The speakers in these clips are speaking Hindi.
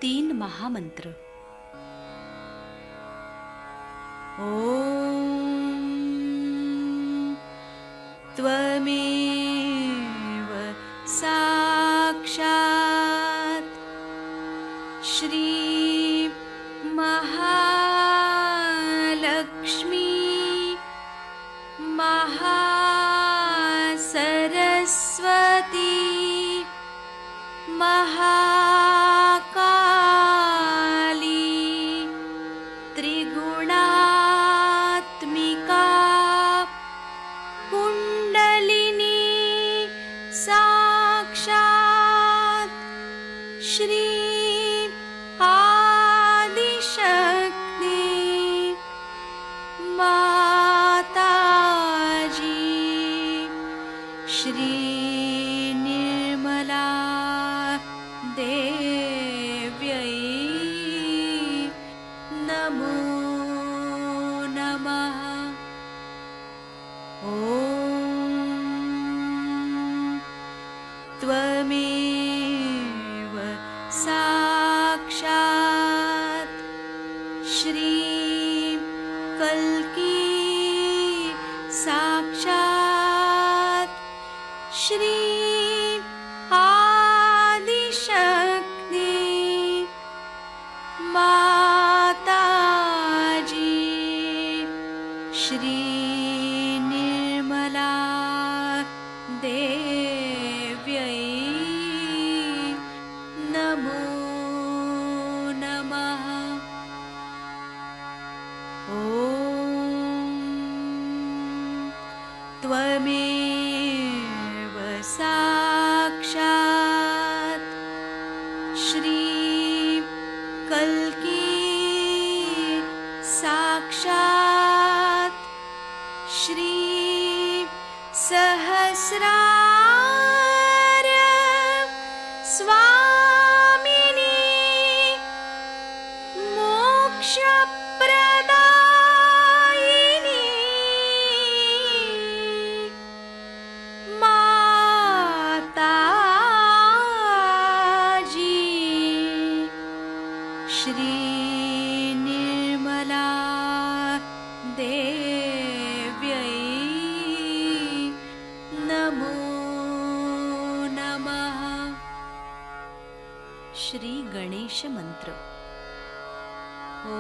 3 महामंत्र। ॐ त्वमेव साक्षात् श्री महालक्ष्मी महासरस्वती महाकाली त्रिगुणात्मिका कुण्डलिनी साक्षात् श्री आदिशक्ति माताजी श्री निर्मला देव्यै नमो नमः। ॐ त्वमेव साक्षात् श्री कल्की साक्षात् श्री आदिशक्ति माताजी श्री निर्मला देव्यै नमो नमः। ॐ त्वमेव साक्षात् श्री कल्की साक्षात् श्री सहस्रार स्वामिनी मोक्षप्रदायिनी माताजी श्री निर्मला देव्यै नमो नमः। श्री गणेश मंत्र। ॐ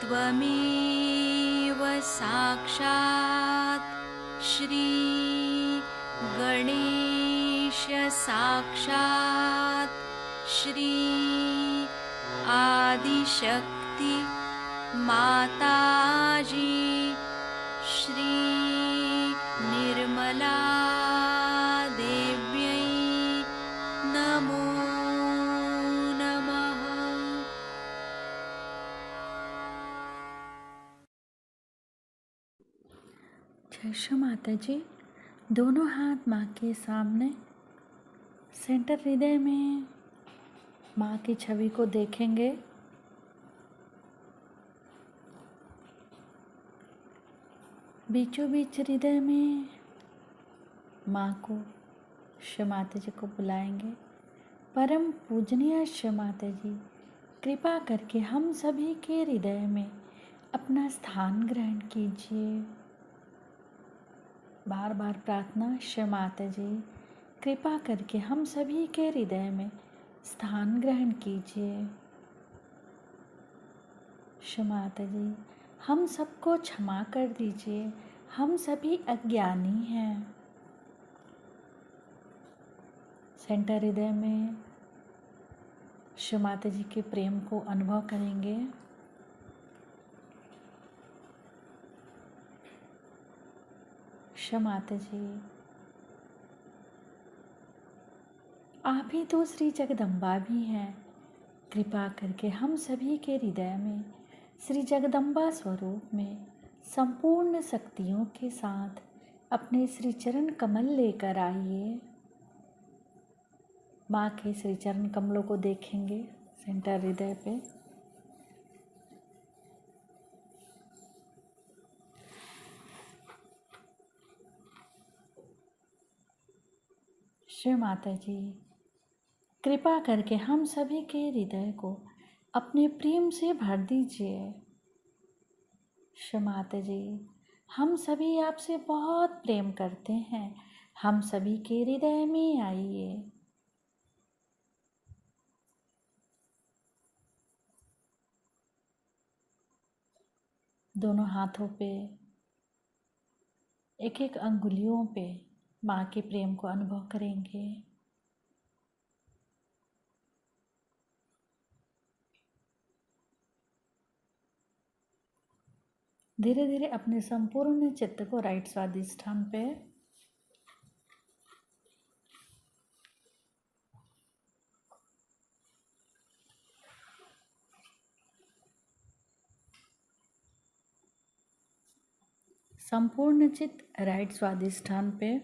त्वमेव साक्षात् श्री गणेश साक्षात् श्री आदिशक्ति माताजी श्री निर्मला देव्यै नमो नमः। जय श्री माता जी। दोनों हाथ माँ के सामने, सेंटर हृदय में माँ की छवि को देखेंगे। बीचों बीच हृदय में माँ को, श्री माता जी को बुलाएंगे। परम पूजनीय श्री माता जी, कृपा करके हम सभी के हृदय में अपना स्थान ग्रहण कीजिए। बार बार प्रार्थना, श्री माता जी कृपा करके हम सभी के हृदय में स्थान ग्रहण कीजिए। श्री माता जी हम सबको क्षमा कर दीजिए, हम सभी अज्ञानी हैं। सेंटर हृदय में श्री माता जी के प्रेम को अनुभव करेंगे। श्री माता जी आप ही तो श्री जगदम्बा भी हैं। कृपा करके हम सभी के हृदय में श्री जगदम्बा स्वरूप में संपूर्ण शक्तियों के साथ अपने श्री चरण कमल लेकर आइए। माँ के श्री चरण कमलों को देखेंगे सेंटर हृदय पे। श्री माता जी कृपा करके हम सभी के हृदय को अपने प्रेम से भर दीजिए। माता जी, हम सभी आपसे बहुत प्रेम करते हैं, हम सभी के हृदय में आइए। दोनों हाथों पे, एक एक अंगुलियों पे माँ के प्रेम को अनुभव करेंगे। धीरे धीरे अपने संपूर्ण चित्त को राइट स्वादिष्ठान पे संपूर्ण चित्त राइट स्वादिष्ठान पे।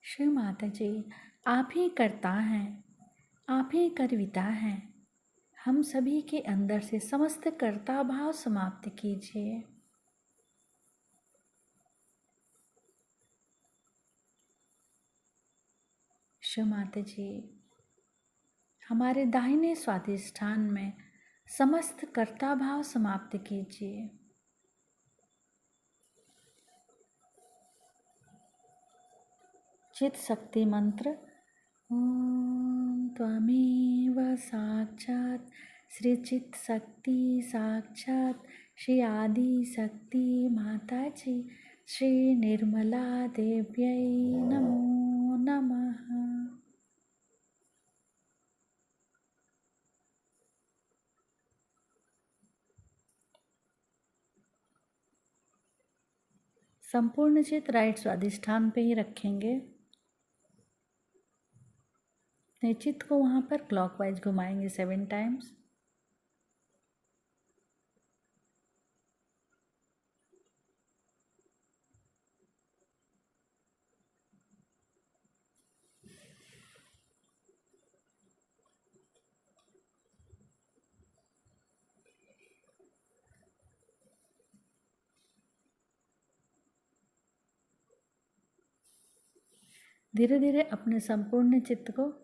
श्री माता जी, आप ही करता हैं, आप ही करविता हैं, हम सभी के अंदर से समस्त कर्ता भाव समाप्त कीजिए। श्री माता जी, हमारे दाहिने स्वादिष्ठान में समस्त कर्ता भाव समाप्त कीजिए। चित शक्ति मंत्र ओम त्वमेव साक्षात् श्री चित शक्ति साक्षात् श्री आदि शक्ति माता जी श्री निर्मला देव्यै नमो नमः। संपूर्ण चित राइट स्वादिष्ठान पे ही रखेंगे। चित्त को वहाँ पर क्लॉकवाइज घुमाएंगे 7 टाइम्स। धीरे धीरे अपने संपूर्ण चित्त को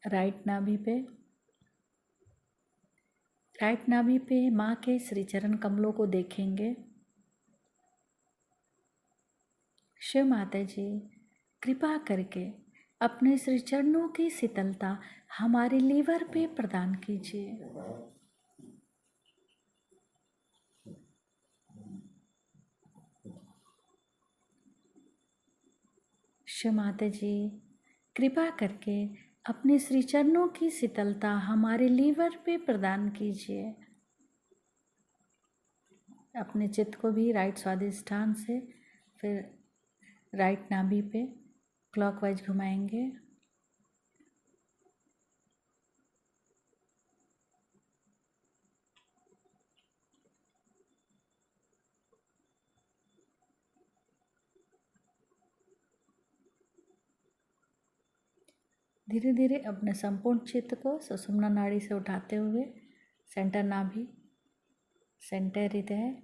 राइट नाभि पे माँ के श्री चरण कमलों को देखेंगे। शिव माता जी, कृपा करके अपने श्री चरणों की शीतलता हमारे लीवर पे प्रदान कीजिए। शिव माता जी, कृपा करके अपने श्री चरणों की शीतलता हमारे लीवर पे प्रदान कीजिए। अपने चित्त को भी राइट स्वादिष्ठान से फिर राइट नाभि पे क्लॉकवाइज घुमाएंगे। धीरे धीरे अपने संपूर्ण चित्त को सुषुम्ना नाड़ी से उठाते हुए सेंटर नाभि, सेंटर हृदय,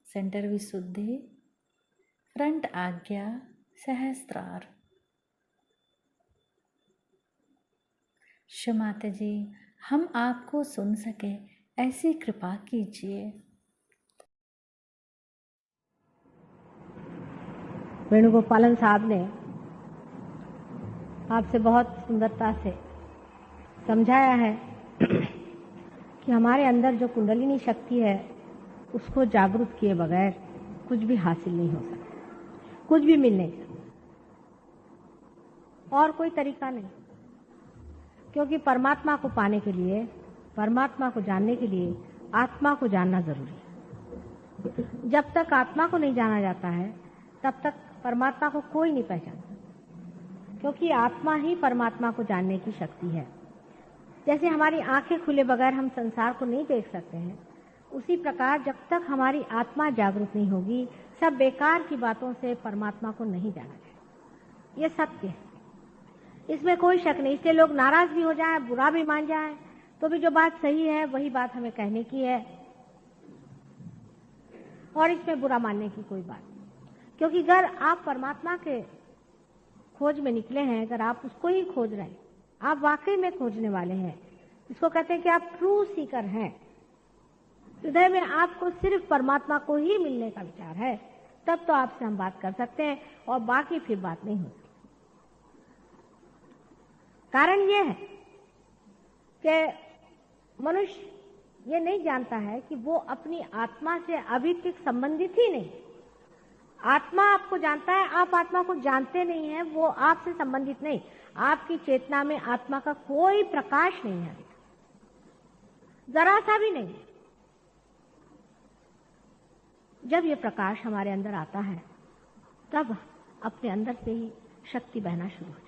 सेंटर विशुद्धि, फ्रंट आज्ञा, सहस्त्रार। शिव माता जी, हम आपको सुन सके ऐसी कृपा कीजिए। वेणुगोपालन साहब ने आपसे बहुत सुंदरता से समझाया है कि हमारे अंदर जो कुंडलिनी शक्ति है उसको जागरूक किए बगैर कुछ भी हासिल नहीं हो सकता, कुछ भी मिल नहीं सकता, और कोई तरीका नहीं। क्योंकि परमात्मा को पाने के लिए, परमात्मा को जानने के लिए आत्मा को जानना जरूरी है। जब तक आत्मा को नहीं जाना जाता है तब तक परमात्मा को कोई नहीं पहचानता, क्योंकि आत्मा ही परमात्मा को जानने की शक्ति है। जैसे हमारी आंखें खुले बगैर हम संसार को नहीं देख सकते हैं, उसी प्रकार जब तक हमारी आत्मा जागरूक नहीं होगी सब बेकार की बातों से परमात्मा को नहीं जाना जाए। ये सत्य है, इसमें कोई शक नहीं। इसलिए लोग नाराज भी हो जाए, बुरा भी मान जाए, तो भी जो बात सही है वही बात हमें कहने की है, और इसमें बुरा मानने की कोई बात नहीं। क्योंकि अगर आप परमात्मा के खोज में निकले हैं, अगर आप उसको ही खोज रहे हैं, आप वाकई में खोजने वाले हैं, इसको कहते हैं कि आप ट्रू सीकर हैं, हृदय में आपको सिर्फ परमात्मा को ही मिलने का विचार है, तब तो आपसे हम बात कर सकते हैं और बाकी फिर बात नहीं हो सकती। कारण यह है कि मनुष्य ये नहीं जानता है कि वो अपनी आत्मा से अभी तक संबंधित ही नहीं। आत्मा आपको जानता है, आप आत्मा को जानते नहीं है, वो आपसे संबंधित नहीं। आपकी चेतना में आत्मा का कोई प्रकाश नहीं है, जरा सा भी नहीं। जब ये प्रकाश हमारे अंदर आता है तब अपने अंदर से ही शक्ति बहना शुरू हो जाती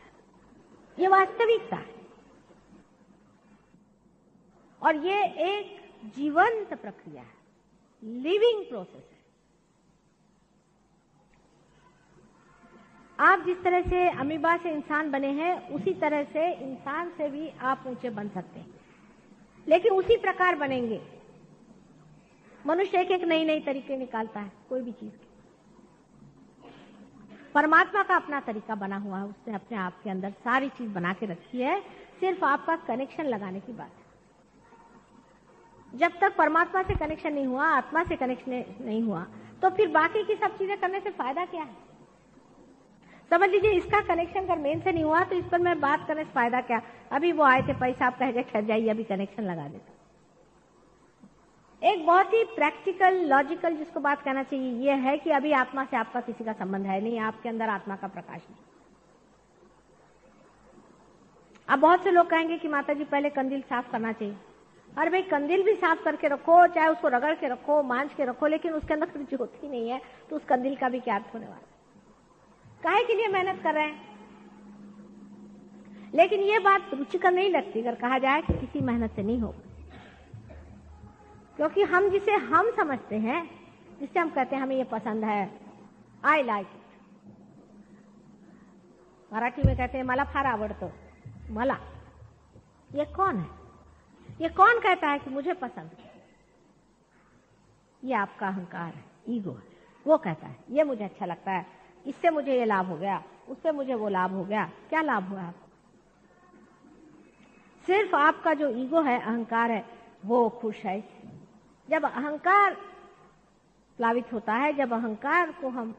है। ये वास्तविकता है और ये एक जीवंत प्रक्रिया है, लिविंग प्रोसेस है। आप जिस तरह से अमीबा से इंसान बने हैं, उसी तरह से इंसान से भी आप ऊंचे बन सकते हैं, लेकिन उसी प्रकार बनेंगे। मनुष्य एक एक नई नई तरीके निकालता है कोई भी चीज के। परमात्मा का अपना तरीका बना हुआ है, उसने अपने आप के अंदर सारी चीज बना के रखी है, सिर्फ आपका कनेक्शन लगाने की बात है। जब तक परमात्मा से कनेक्शन नहीं हुआ, आत्मा से कनेक्शन नहीं हुआ, तो फिर बाकी की सब चीजें करने से फायदा क्या है? समझ लीजिए, इसका कनेक्शन अगर मेन से नहीं हुआ तो इस पर मैं बात करने से फायदा क्या? अभी वो आए थे, पैसा आप कह के ठहर जाइए, अभी कनेक्शन लगा देता। एक बहुत ही प्रैक्टिकल, लॉजिकल जिसको बात कहना चाहिए ये है कि अभी आत्मा से आपका किसी का संबंध है नहीं, आपके अंदर आत्मा का प्रकाश नहीं। अब बहुत से लोग कहेंगे कि माता जी पहले कंदील साफ करना चाहिए। अरे भाई, कंदील भी साफ करके रखो, चाहे उसको रगड़ के रखो, मांझ के रखो, लेकिन उसके अंदर कुछ ज्योति नहीं है तो उस कंदील का भी क्या अर्थ होने वाला? काहे के लिए मेहनत कर रहे हैं? लेकिन ये बात रुचिकर नहीं लगती अगर कहा जाए कि किसी मेहनत से नहीं होगा, क्योंकि हम जिसे हम समझते हैं, जिससे हम कहते हैं हमें ये पसंद है, आई लाइक इट, मराठी में कहते हैं मला फार आवडतं, मला, ये कौन है? ये कौन कहता है कि मुझे पसंद है? ये आपका अहंकार है, ईगो है। वो कहता है ये मुझे अच्छा लगता है, इससे मुझे ये लाभ हो गया, उससे मुझे वो लाभ हो गया। क्या लाभ हुआ आपको? सिर्फ आपका जो ईगो है, अहंकार है, वो खुश है। जब अहंकार प्लावित होता है, जब अहंकार को हम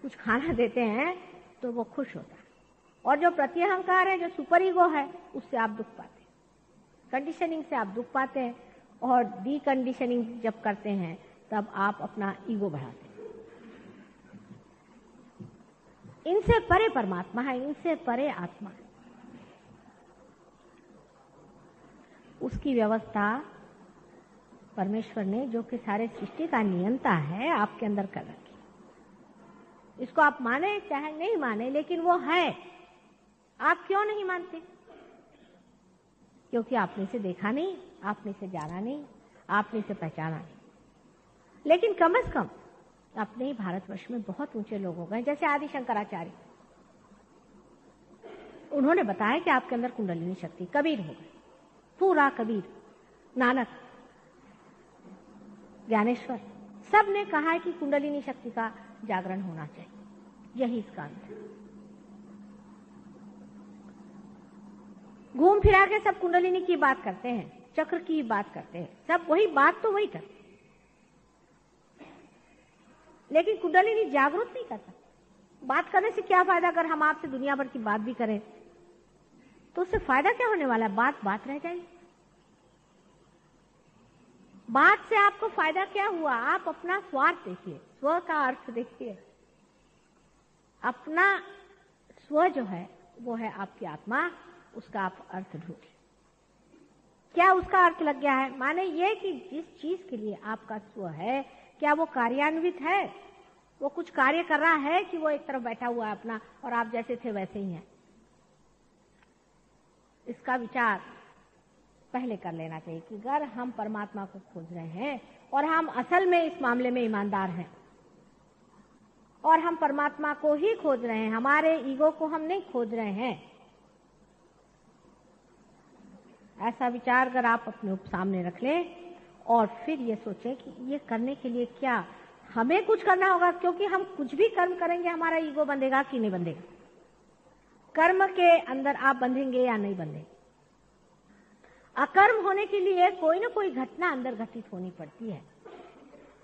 कुछ खाना देते हैं तो वो खुश होता है। और जो प्रति अहंकार है, जो सुपर ईगो है, उससे आप दुख पाते हैं, कंडीशनिंग से आप दुख पाते हैं। और डी कंडीशनिंग जब करते हैं तब आप अपना ईगो बढ़ाते हैं। इनसे परे परमात्मा है, इनसे परे आत्मा है। उसकी व्यवस्था परमेश्वर ने, जो कि सारे सृष्टि का नियंता है, आपके अंदर कर रखी। इसको आप माने चाहे नहीं माने, लेकिन वो है। आप क्यों नहीं मानते? क्योंकि आपने इसे देखा नहीं, आपने इसे जाना नहीं, आपने इसे पहचाना नहीं। लेकिन कम से कम अपने ही भारतवर्ष में बहुत ऊंचे लोग हो गए, जैसे आदि शंकराचार्य। उन्होंने बताया कि आपके अंदर कुंडलिनी शक्ति। कबीर हो गए, पूरा कबीर, नानक, ज्ञानेश्वर, सब ने कहा है कि कुंडलिनी शक्ति का जागरण होना चाहिए। यही इसका अंत है। घूम फिरा के सब कुंडलिनी की बात करते हैं, चक्र की बात करते हैं, सब वही बात तो वही करते हैं, लेकिन कुंडलिनी जागरूक नहीं करता। बात करने से क्या फायदा? अगर हम आपसे दुनिया भर की बात भी करें तो उससे फायदा क्या होने वाला है? बात बात रह जाएगी। बात से आपको फायदा क्या हुआ? आप अपना स्वार्थ देखिए, स्व का अर्थ देखिए। अपना स्व जो है वो है आपकी आत्मा, उसका आप अर्थ ढूंढिए। क्या उसका अर्थ लग गया है? माने ये कि जिस चीज के लिए आपका स्व है, क्या वो कार्यान्वित है? वो कुछ कार्य कर रहा है कि वो एक तरफ बैठा हुआ है अपना, और आप जैसे थे वैसे ही हैं? इसका विचार पहले कर लेना चाहिए कि अगर हम परमात्मा को खोज रहे हैं और हम असल में इस मामले में ईमानदार हैं और हम परमात्मा को ही खोज रहे हैं, हमारे ईगो को हम नहीं खोज रहे हैं, ऐसा विचार अगर आप अपने सामने रख लें और फिर ये सोचें कि ये करने के लिए क्या हमें कुछ करना होगा, क्योंकि हम कुछ भी कर्म करेंगे हमारा ईगो बंधेगा कि नहीं बंधेगा। कर्म के अंदर आप बंधेंगे या नहीं बंधेंगे। अकर्म होने के लिए कोई ना कोई घटना अंदर घटित होनी पड़ती है,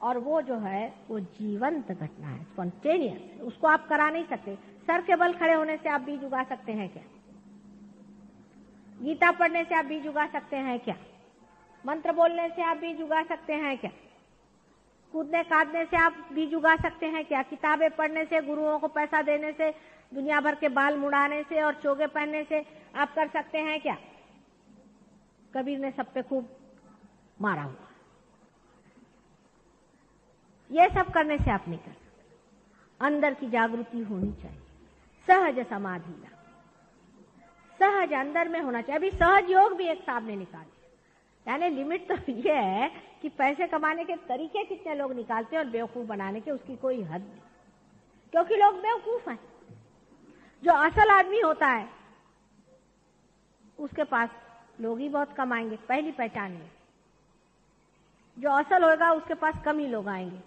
और वो जो है वो जीवंत घटना है, स्पॉन्टेनियस। उसको आप करा नहीं सकते। सर के बल खड़े होने से आप बीज उगा सकते हैं क्या? गीता पढ़ने से आप बीज उगा सकते हैं क्या? मंत्र बोलने से आप बीज उगा सकते हैं क्या? कूदने काटने से आप बीज उगा सकते हैं क्या? किताबें पढ़ने से, गुरुओं को पैसा देने से, दुनिया भर के बाल मुड़ाने से और चोगे पहनने से आप कर सकते हैं क्या? कबीर ने सब पे खूब मारा हुआ। ये सब करने से आप नहीं कर सकते। अंदर की जागृति होनी चाहिए, सहज समाधि, सहज अंदर में होना चाहिए। अभी सहज योग भी एक साहब ने निकाल दिया। यानी लिमिट तो ये है कि पैसे कमाने के तरीके कितने लोग निकालते हैं और बेवकूफ बनाने के उसकी कोई हद नहीं, क्योंकि लोग बेवकूफ हैं। जो असल आदमी होता है उसके पास लोग ही बहुत कम आएंगे, पहली पहचान है। जो असल होगा उसके पास कम ही लोग आएंगे,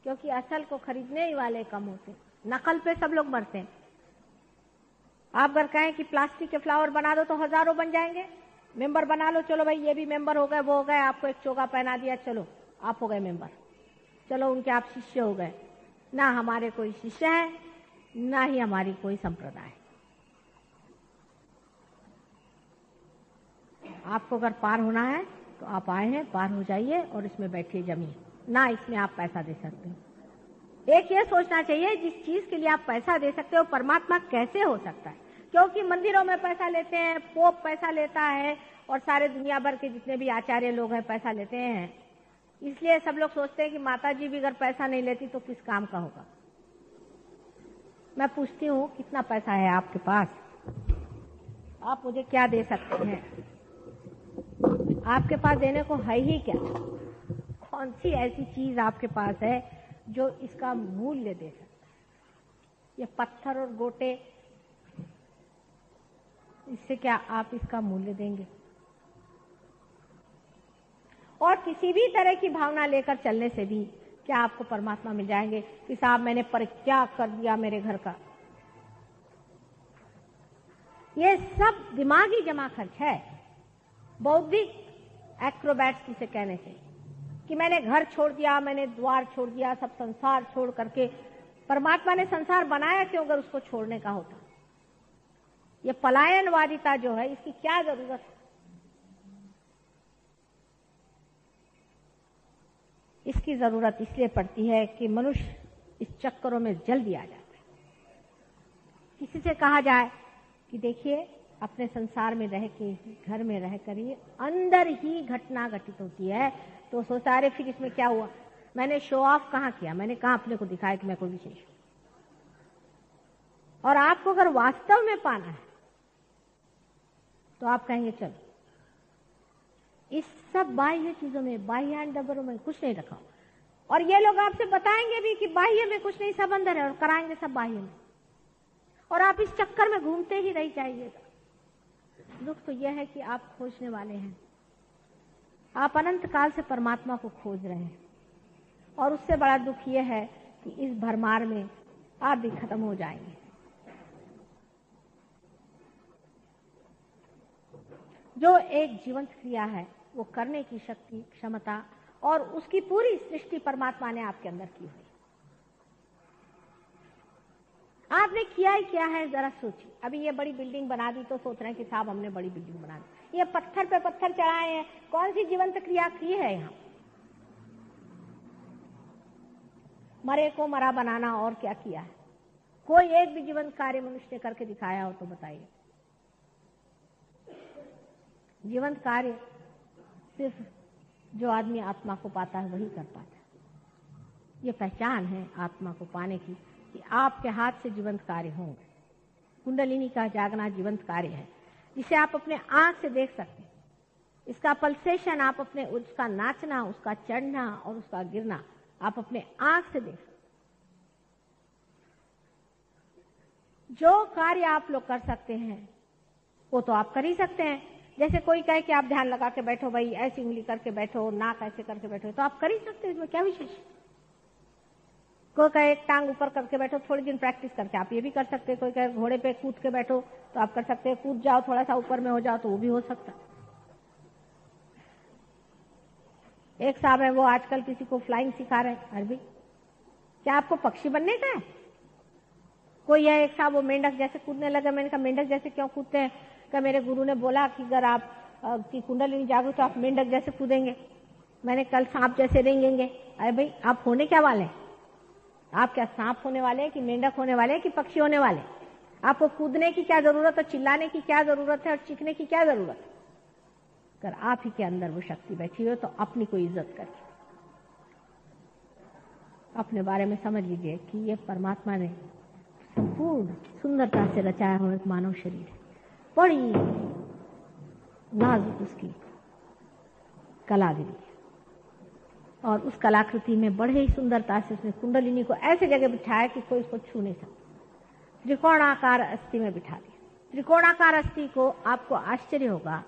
क्योंकि असल को खरीदने वाले कम होते, नकल पे सब लोग मरते हैं। आप अगर कहें कि प्लास्टिक के फ्लावर बना दो तो हजारों बन जाएंगे। मेंबर बना लो, चलो भाई ये भी मेंबर हो गए, वो हो गए, आपको एक चोगा पहना दिया, चलो आप हो गए मेंबर, चलो उनके आप शिष्य हो गए। ना हमारे कोई शिष्य है, ना ही हमारी कोई संप्रदाय। आपको अगर पार होना है तो आप आए हैं, पार हो जाइए और इसमें बैठिए, जमिए, ना इसमें आप पैसा दे सकते हो। एक ये सोचना चाहिए, जिस चीज के लिए आप पैसा दे सकते हो परमात्मा कैसे हो सकता है। क्योंकि मंदिरों में पैसा लेते हैं, पोप पैसा लेता है, और सारे दुनिया भर के जितने भी आचार्य लोग हैं पैसा लेते हैं। इसलिए सब लोग सोचते हैं कि माता जी भी अगर पैसा नहीं लेती तो किस काम का होगा। मैं पूछती हूँ, कितना पैसा है आपके पास? आप मुझे क्या दे सकते हैं? आपके पास देने को है ही क्या? कौन सी ऐसी चीज आपके पास है जो इसका मूल्य दे सकता है? ये पत्थर और गोटे, इससे क्या आप इसका मूल्य देंगे? और किसी भी तरह की भावना लेकर चलने से भी क्या आपको परमात्मा मिल जाएंगे कि साहब मैंने परित्याग कर दिया मेरे घर का? ये सब दिमागी जमा खर्च है, बौद्धिक एक्रोबैट्स जिसे कहने से, कि मैंने घर छोड़ दिया, मैंने द्वार छोड़ दिया, सब संसार छोड़ करके। परमात्मा ने संसार बनाया क्यों अगर उसको छोड़ने का होता? ये पलायनवादिता जो है, इसकी क्या जरूरत है? इसकी जरूरत इसलिए पड़ती है कि मनुष्य इस चक्करों में जल्दी आ जाता है। किसी से कहा जाए कि देखिए अपने संसार में रह के, घर में रह कर ही अंदर ही घटना घटित होती है, तो सोचता अरे फिर इसमें क्या हुआ, मैंने शो ऑफ कहाँ किया, मैंने कहाँ अपने को दिखाया कि मैं कोई विशेष हूं। और आपको अगर वास्तव में पाना है तो आप कहेंगे चलो इस सब बाह्य चीजों में, बाह्य डबरों में कुछ नहीं रखा। और ये लोग आपसे बताएंगे भी कि बाह्य में कुछ नहीं, सब अंदर है, और कराएंगे सब बाह्य में, और आप इस चक्कर में घूमते ही रह जाइएगा। दुख तो यह है कि आप खोजने वाले हैं, आप अनंत काल से परमात्मा को खोज रहे हैं, और उससे बड़ा दुख यह है कि इस भरमार में आप भी खत्म हो जाएंगे। जो एक जीवंत क्रिया है वो करने की शक्ति, क्षमता और उसकी पूरी सृष्टि परमात्मा ने आपके अंदर की हुई। आपने किया ही क्या है जरा सोचिए। अभी ये बड़ी बिल्डिंग बना दी तो सोच रहे हैं कि साहब हमने बड़ी बिल्डिंग बना दी। ये पत्थर पे पत्थर चढ़ाए हैं, कौन सी जीवंत क्रिया की है यहाँ? मरे को मरा बनाना, और क्या किया है? कोई एक भी जीवंत कार्य मनुष्य ने करके दिखाया हो तो बताइए। जीवंत कार्य सिर्फ जो आदमी आत्मा को पाता है वही कर पाता है। ये पहचान है आत्मा को पाने की कि आपके हाथ से जीवंत कार्य होंगे। कुंडलिनी का जागना जीवंत कार्य है, जिसे आप अपने आंख से देख सकते हैं। इसका पल्सेशन आप अपने, उसका नाचना, उसका चढ़ना और उसका गिरना आप अपने आंख से देख सकते। जो कार्य आप लोग कर सकते हैं वो तो आप कर ही सकते हैं। जैसे कोई कहे कि आप ध्यान लगा के बैठो भाई, ऐसी उंगली करके बैठो, नाक ऐसे करके बैठो, तो आप कर ही सकते हैं, इसमें क्या विशेष? कोई कहे एक टांग ऊपर करके बैठो, थोड़ी दिन प्रैक्टिस करके आप ये भी कर सकते हैं। कोई कहे घोड़े पे कूद के बैठो तो आप कर सकते हैं, कूद जाओ थोड़ा सा ऊपर में हो जाओ तो वो भी हो सकता। एक साहब है वो आजकल किसी को फ्लाइंग सिखा रहे हैं। अरबी क्या आपको पक्षी बनने का है? कोई है एक साहब वो मेंढक जैसे कूदने लगा। मैंने कहा मेंढक जैसे क्यों कूदते हैं? क्या मेरे गुरु ने बोला कि अगर आप की कुंडलिनी जागो तो आप मेंढक जैसे कूदेंगे। मैंने कल सांप जैसे रेंगेंगे। अरे भाई आप होने क्या वाले हैं? आप क्या सांप होने वाले हैं कि मेंढक होने वाले हैं कि पक्षी होने वाले? आपको कूदने की क्या जरूरत है, चिल्लाने की क्या जरूरत है और चीखने की क्या जरूरत है? अगर आप ही के अंदर वो शक्ति बैठी हो तो अपनी कोई इज्जत करिए, अपने बारे में समझ लीजिए कि ये परमात्मा ने संपूर्ण सुंदरता से रचाया हुआ एक मानव शरीर है। बड़ी नाजुक उसकी कलागिरी है और उस कलाकृति में बड़े ही सुंदरता से उसने कुंडलिनी को ऐसे जगह बिठाया कि कोई उसको छू नहीं सकता। त्रिकोणाकार अस्थि में बिठा दिया। त्रिकोणाकार अस्थि को आपको आश्चर्य होगा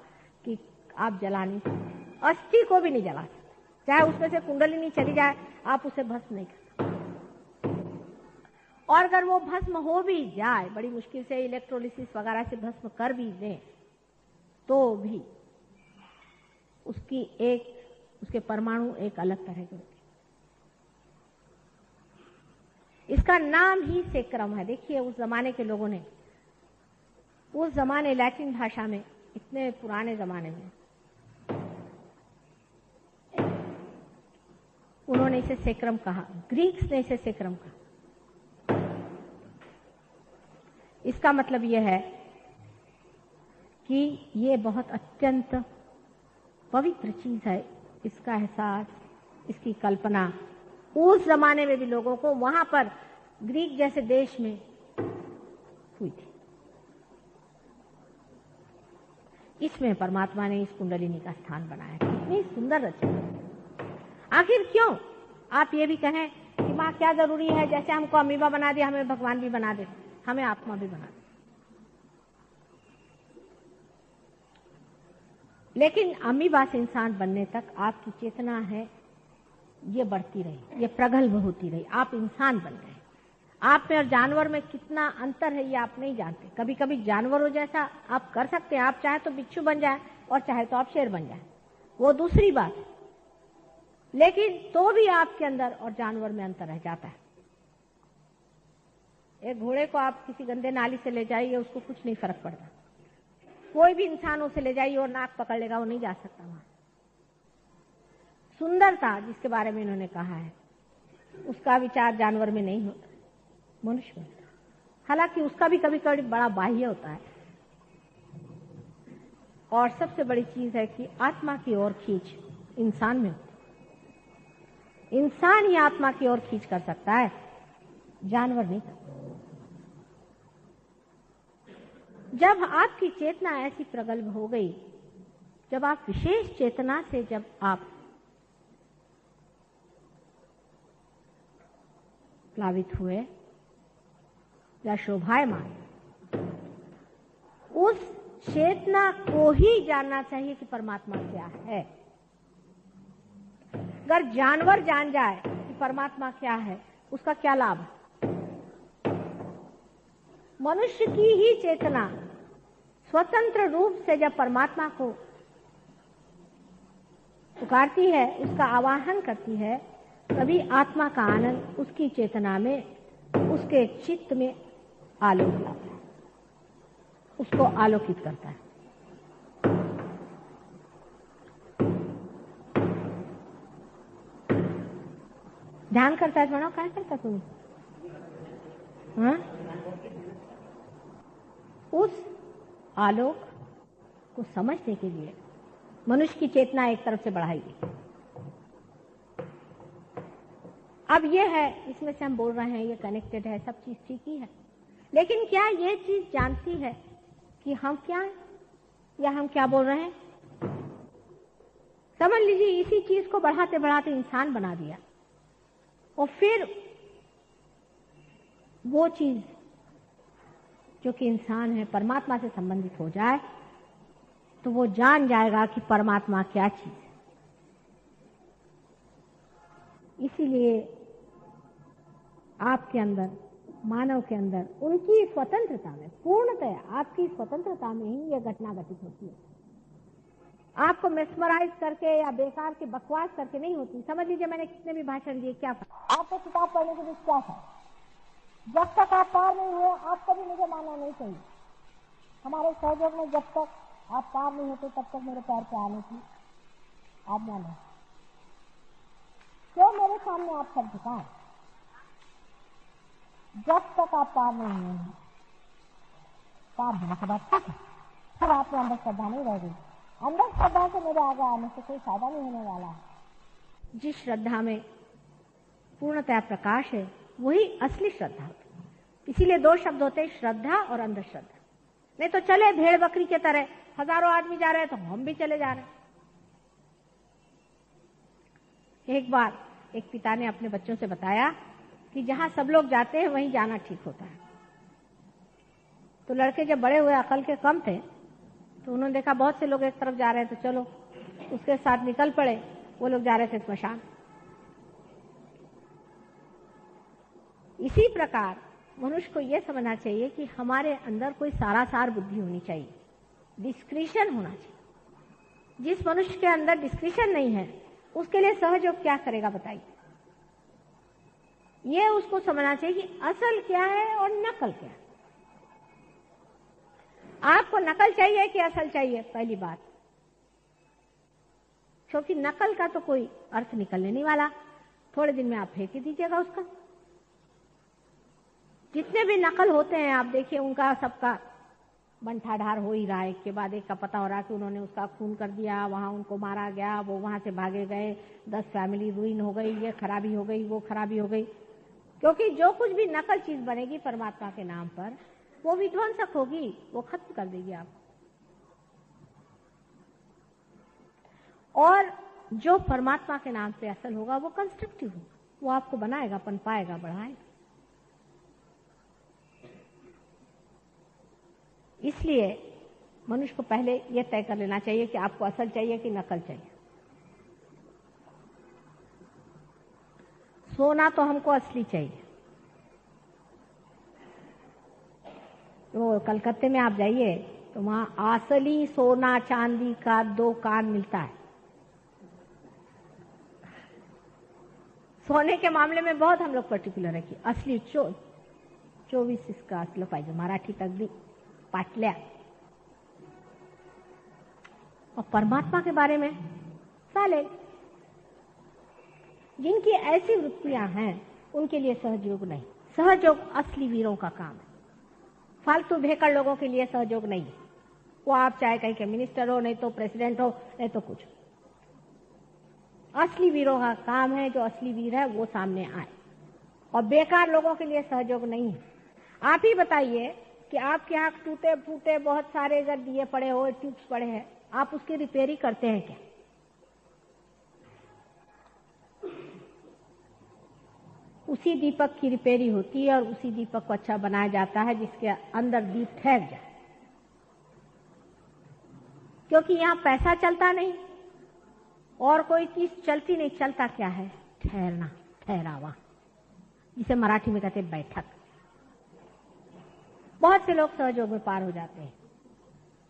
कि आप जला नहीं सकते, अस्थि को भी नहीं जला सकते। चाहे उसमें से कुंडलिनी चली जाए आप उसे भस्म नहीं कर सकते। और अगर वो भस्म हो भी जाए, बड़ी मुश्किल से इलेक्ट्रोलिसिस वगैरह से भस्म कर भी दें तो भी उसके परमाणु एक अलग तरह के होते हैं। इसका नाम ही सेक्रम है। देखिए उस जमाने के लोगों ने, उस जमाने लैटिन भाषा में, इतने पुराने जमाने में उन्होंने इसे सेक्रम कहा, ग्रीक्स ने इसे सेक्रम कहा। इसका मतलब यह है कि ये बहुत अत्यंत पवित्र चीज है। इसका एहसास, इसकी कल्पना उस जमाने में भी लोगों को वहां पर ग्रीक जैसे देश में हुई थी। इसमें परमात्मा ने इस कुंडलिनी का स्थान बनाया। कितनी सुंदर रचना। आखिर क्यों आप ये भी कहें कि माँ क्या जरूरी है, जैसे हमको अमीबा बना दिया हमें भगवान भी बना दे, हमें आत्मा भी बना दे। लेकिन अमीबा से इंसान बनने तक आपकी चेतना है ये बढ़ती रही, ये प्रगल्भ होती रही, आप इंसान बन गए। आप में और जानवर में कितना अंतर है ये आप नहीं जानते। कभी कभी जानवरों जैसा आप कर सकते हैं, आप चाहे तो बिच्छू बन जाए और चाहे तो आप शेर बन जाए, वो दूसरी बात है। लेकिन तो भी आपके अंदर और जानवर में अंतर रह जाता है। एक घोड़े को आप किसी गंदे नाली से ले जाइए, उसको कुछ नहीं फर्क पड़ता। कोई भी इंसान उसे ले जाइए और नाक पकड़ लेगा, वो नहीं जा सकता वहां। सुंदरता जिसके बारे में इन्होंने कहा है उसका विचार जानवर में नहीं होता, मनुष्य में। हालांकि उसका भी कभी कभी बड़ा बाह्य होता है। और सबसे बड़ी चीज है कि आत्मा की ओर खींच इंसान में होती है। इंसान ही आत्मा की ओर खींच कर सकता है, जानवर नहीं कर सकता। जब आपकी चेतना ऐसी प्रगल्भ हो गई, जब आप विशेष चेतना से जब आप प्लावित हुए या शोभायमान, उस चेतना को ही जानना चाहिए कि परमात्मा क्या है। अगर जानवर जान जाए कि परमात्मा क्या है, उसका क्या लाभ है? मनुष्य की ही चेतना स्वतंत्र रूप से जब परमात्मा को पुकारती है, उसका आवाहन करती है, तभी आत्मा का आनंद उसकी चेतना में, उसके चित्त में आलोक लाता है, उसको आलोकित करता है। ध्यान करता है मानो, क्या करता तुम? हाँ? उस आलोक को समझने के लिए मनुष्य की चेतना एक तरफ से बढ़ाई गई। अब ये है, इसमें से हम बोल रहे हैं ये कनेक्टेड है, सब चीज ठीक ही है। लेकिन क्या ये चीज जानती है कि हम क्या हैं या हम क्या बोल रहे हैं? समझ लीजिए इसी चीज को बढ़ाते बढ़ाते इंसान बना दिया, और फिर वो चीज जो कि इंसान है परमात्मा से संबंधित हो जाए तो वो जान जाएगा कि परमात्मा क्या चीज है। इसीलिए आपके अंदर, मानव के अंदर, उनकी स्वतंत्रता में, पूर्णतः आपकी स्वतंत्रता में ही यह घटना घटित होती है। आपको मेस्मराइज करके या बेकार के बकवास करके नहीं होती। समझ लीजिए मैंने कितने भी भाषण दिए, क्या फर्क? आपको किताब पढ़ने के लिए क्या था? जब तक आप पार नहीं हुए आप कभी मुझे मानना नहीं चाहिए। हमारे सहयोग में जब तक आप पार नहीं होते तब तक मेरे पैर पे आने की आज्ञा नहीं। क्यों मेरे सामने आप सब झुका? जब तक आप पार नहीं हुए हैं पार होने के बाद ठीक है, फिर आप में अंदर श्रद्धा नहीं रह गई। अंदर श्रद्धा से मेरे आगे आने से कोई फायदा नहीं होने वाला है। जिस श्रद्धा में पूर्णतया प्रकाश है वही असली श्रद्धा होती है। इसीलिए दो शब्द होते हैं, श्रद्धा और अंधश्रद्धा। नहीं तो चले भेड़ बकरी के तरह, हजारों आदमी जा रहे हैं तो हम भी चले जा रहे हैं। एक बार एक पिता ने अपने बच्चों से बताया कि जहां सब लोग जाते हैं वहीं जाना ठीक होता है। तो लड़के जब बड़े हुए, अकल के कम थे, तो उन्होंने देखा बहुत से लोग एक तरफ जा रहे हैं तो चलो उसके साथ निकल पड़े। वो लोग जा रहे थे स्मशान। इसी प्रकार मनुष्य को यह समझना चाहिए कि हमारे अंदर कोई सारासार बुद्धि होनी चाहिए, डिस्क्रिशन होना चाहिए। जिस मनुष्य के अंदर डिस्क्रिशन नहीं है उसके लिए सहयोग क्या करेगा बताइए? ये उसको समझना चाहिए कि असल क्या है और नकल क्या है। आपको नकल चाहिए कि असल चाहिए? पहली बात, क्योंकि नकल का तो कोई अर्थ निकलने नहीं वाला, थोड़े दिन में आप फेंक ही दीजिएगा उसका। जितने भी नकल होते हैं आप देखिए उनका सबका बंठाढार हो ही रहा है। एक के बाद एक का पता हो रहा है कि उन्होंने उसका खून कर दिया, वहां उनको मारा गया, वो वहां से भागे गए, 10 फैमिली रुइन हो गई, ये खराबी हो गई, वो खराबी हो गई। क्योंकि जो कुछ भी नकल चीज बनेगी परमात्मा के नाम पर वो विध्वंसक होगी, वो खत्म कर देगी आप। और जो परमात्मा के नाम पे असल होगा वो कंस्ट्रक्टिव होगा, वो आपको बनाएगा, पनपाएगा, बढ़ाएगा। इसलिए मनुष्य को पहले यह तय कर लेना चाहिए कि आपको असल चाहिए कि नकल चाहिए। सोना तो हमको असली चाहिए। तो कलकत्ते में आप जाइए तो वहां असली सोना चांदी का दुकान मिलता है। सोने के मामले में बहुत हम लोग पर्टिकुलर है कि असली 24 इसका असलं पाहिजे, मराठीत अगदी पाटल्या। और परमात्मा के बारे में साले जिनकी ऐसी वृत्तियां हैं उनके लिए सहयोग नहीं। सहयोग असली वीरों का काम है, फालतू भेकड़ लोगों के लिए सहयोग नहीं है। वो आप चाहे कहीं के मिनिस्टर हो, नहीं तो प्रेसिडेंट हो, नहीं तो कुछ। असली वीरों का काम है, जो असली वीर है वो सामने आए, और बेकार लोगों के लिए सहयोग नहीं है। आप ही बताइए कि आपके यहाँ टूटे फूटे बहुत सारे अगर दिए पड़े हो, ट्यूब्स पड़े हैं, आप उसकी रिपेयरिंग करते हैं क्या? उसी दीपक की रिपेयरिंग होती है और उसी दीपक को अच्छा बनाया जाता है जिसके अंदर दीप ठहर जाए। क्योंकि यहाँ पैसा चलता नहीं और कोई चीज चलती नहीं। चलता क्या है? ठहरना, ठहरावा, जिसे मराठी में कहते हैं बैठक। बहुत से लोग सहयोग में पार हो जाते हैं।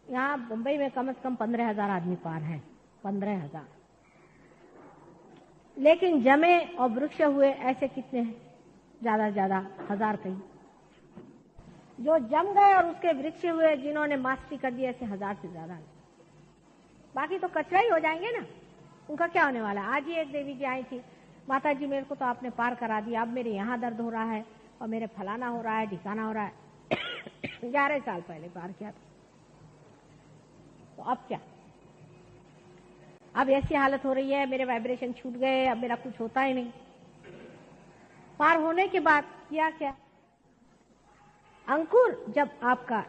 यहाँ मुंबई में कम से कम 15,000 आदमी पार हैं, 15,000। लेकिन जमे और वृक्ष हुए ऐसे कितने हैं? ज्यादा से ज्यादा 1000 कहीं। जो जम गए और उसके वृक्ष हुए, जिन्होंने मास्टरी कर दी, ऐसे 1000 से ज्यादा। बाकी तो कचरा ही हो जाएंगे ना। उनका क्या होने वाला? आज ही एक देवी जी आई थी, माता जी मेरे को तो आपने पार करा दिया, अब मेरे यहाँ दर्द हो रहा है और मेरे फलाना हो रहा है, ढिकाना हो रहा है। 11 साल पहले पार किया था, तो अब क्या? अब ऐसी हालत हो रही है, मेरे वाइब्रेशन छूट गए, अब मेरा कुछ होता ही नहीं। पार होने के बाद किया क्या? अंकुर जब आपका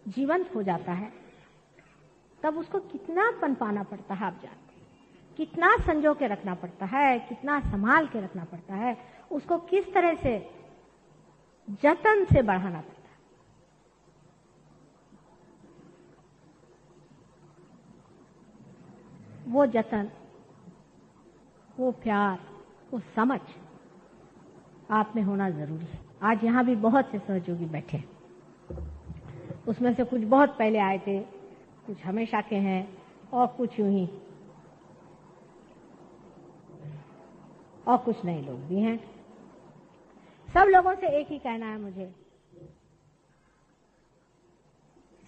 जीवंत हो जाता है तब उसको कितना पनपाना पड़ता है आप जानते हैं। कितना संजो के रखना पड़ता है, कितना संभाल के रखना पड़ता है, उसको किस तरह से जतन से बढ़ाना पड़ता है। वो जतन वो प्यार, वो समझ आप में होना जरूरी है। आज यहाँ भी बहुत से सहयोगी बैठे हैं, उसमें से कुछ बहुत पहले आए थे, कुछ हमेशा के हैं और कुछ यूं ही, और कुछ नए लोग भी हैं। सब लोगों से एक ही कहना है मुझे,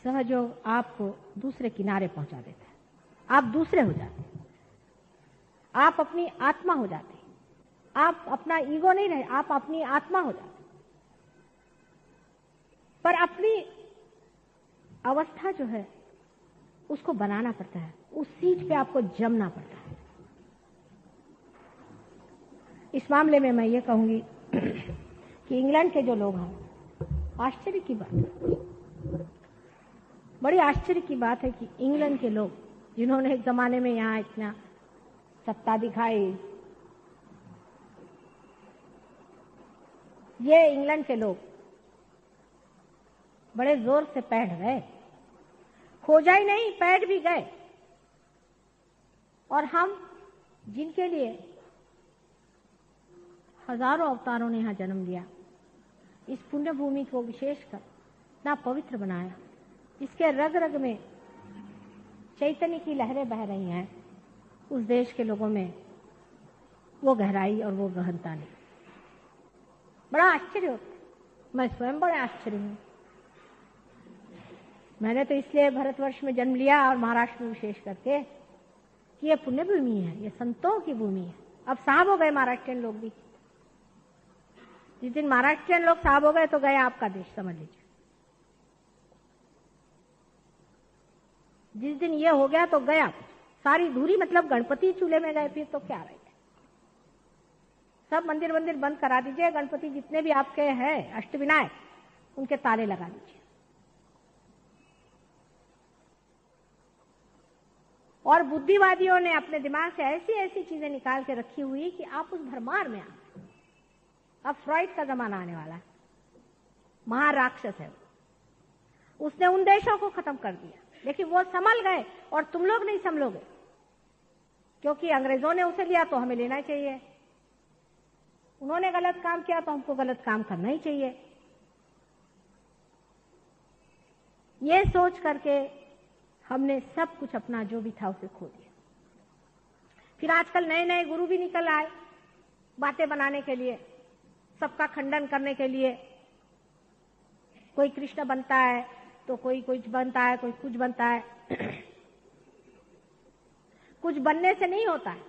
सहयोग आपको दूसरे किनारे पहुंचा देता है। आप दूसरे हो जाते हैं, आप अपनी आत्मा हो जाते हैं, आप अपना ईगो नहीं रहे, आप अपनी आत्मा हो जाते हैं। पर अपनी अवस्था जो है उसको बनाना पड़ता है, उस चीज पे आपको जमना पड़ता है। इस मामले में मैं ये कहूंगी कि इंग्लैंड के जो लोग हैं, आश्चर्य की बात है, बड़ी आश्चर्य की बात है कि इंग्लैंड के लोग जिन्होंने एक जमाने में यहाँ इतना सत्ता दिखाई, ये इंग्लैंड के लोग बड़े जोर से बैठ गए, खोजा ही नहीं, बैठ भी गए। और हम जिनके लिए हजारों अवतारों ने यहां जन्म लिया, इस पुण्य भूमि को विशेषकर इतना पवित्र बनाया, जिसके रग रग में चैतन्य की लहरें बह रही हैं, उस देश के लोगों में वो गहराई और वो गहनता नहीं। बड़ा आश्चर्य होता है, मैं स्वयं बड़े आश्चर्य हूं। मैंने तो इसलिए भारतवर्ष में जन्म लिया और महाराष्ट्र में विशेष करके कि ये पुण्य भूमि है, ये संतों की भूमि है। अब साहब हो गए महाराष्ट्रियन लोग भी। जिस दिन महाराष्ट्रियन लोग साहब हो गए तो गया आपका देश, समझ लीजिए। जिस दिन ये हो गया तो गया सारी धूरी, मतलब गणपति चूल्हे में गए, फिर तो क्या रह गया। सब मंदिर वंदिर बंद करा दीजिए, गणपति जितने भी आपके हैं अष्टविनायक, उनके ताले लगा दीजिए। और बुद्धिवादियों ने अपने दिमाग से ऐसी ऐसी चीजें निकाल के रखी हुई कि आप उस भरमार में आ गए। अब फ्रॉइड का जमाना आने वाला है, महाराक्षस है, उसने उन देशों को खत्म कर दिया, लेकिन वो संभल गए और तुम लोग नहीं संभलोगे, क्योंकि अंग्रेजों ने उसे लिया तो हमें लेना चाहिए, उन्होंने गलत काम किया तो हमको गलत काम करना ही चाहिए। ये सोच करके हमने सब कुछ अपना जो भी था उसे खो दिया। फिर आजकल नए नए गुरु भी निकल आए बातें बनाने के लिए, सबका खंडन करने के लिए। कोई कृष्ण बनता है तो कोई कुछ बनता है, कोई कुछ बनता है। कुछ बनने से नहीं होता है।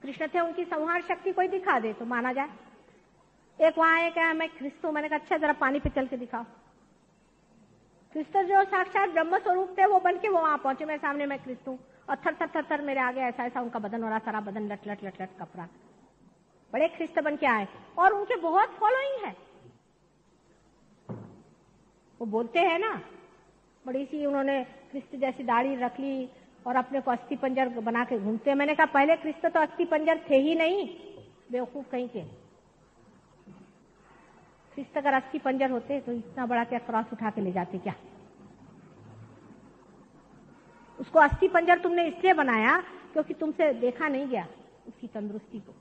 कृष्ण थे, उनकी संहार शक्ति कोई दिखा दे तो माना जाए। एक वहां एक है, मैं ख्रिस्त हूं, मैंने कहा अच्छा जरा पानी पे चल के दिखाओ। ख्रिस्त जो साक्षात ब्रह्म स्वरूप थे वो बन के वो वहां पहुंचे मेरे सामने, मैं ख्रिस्त हूं, और थर थर थर थर मेरे आगे ऐसा ऐसा उनका बदन हो रहा, सारा बदन लट लट लट लट कपड़ा, बड़े ख्रिस्त बन के आए और उनके बहुत फॉलोइंग है। वो बोलते हैं ना, बड़ी सी उन्होंने ख्रिस्त जैसी दाढ़ी रख ली और अपने को अस्थि पंजर बना के घूमते हैं। मैंने कहा पहले ख्रिस्त तो अस्थि पंजर थे ही नहीं, बेवकूफ कहीं के। ख्रिस्त अगर अस्थि पंजर होते तो इतना बड़ा क्या क्रॉस उठा के ले जाते क्या? उसको अस्थि पंजर तुमने इसलिए बनाया क्योंकि तुमसे देखा नहीं गया उसकी तंदुरुस्ती को,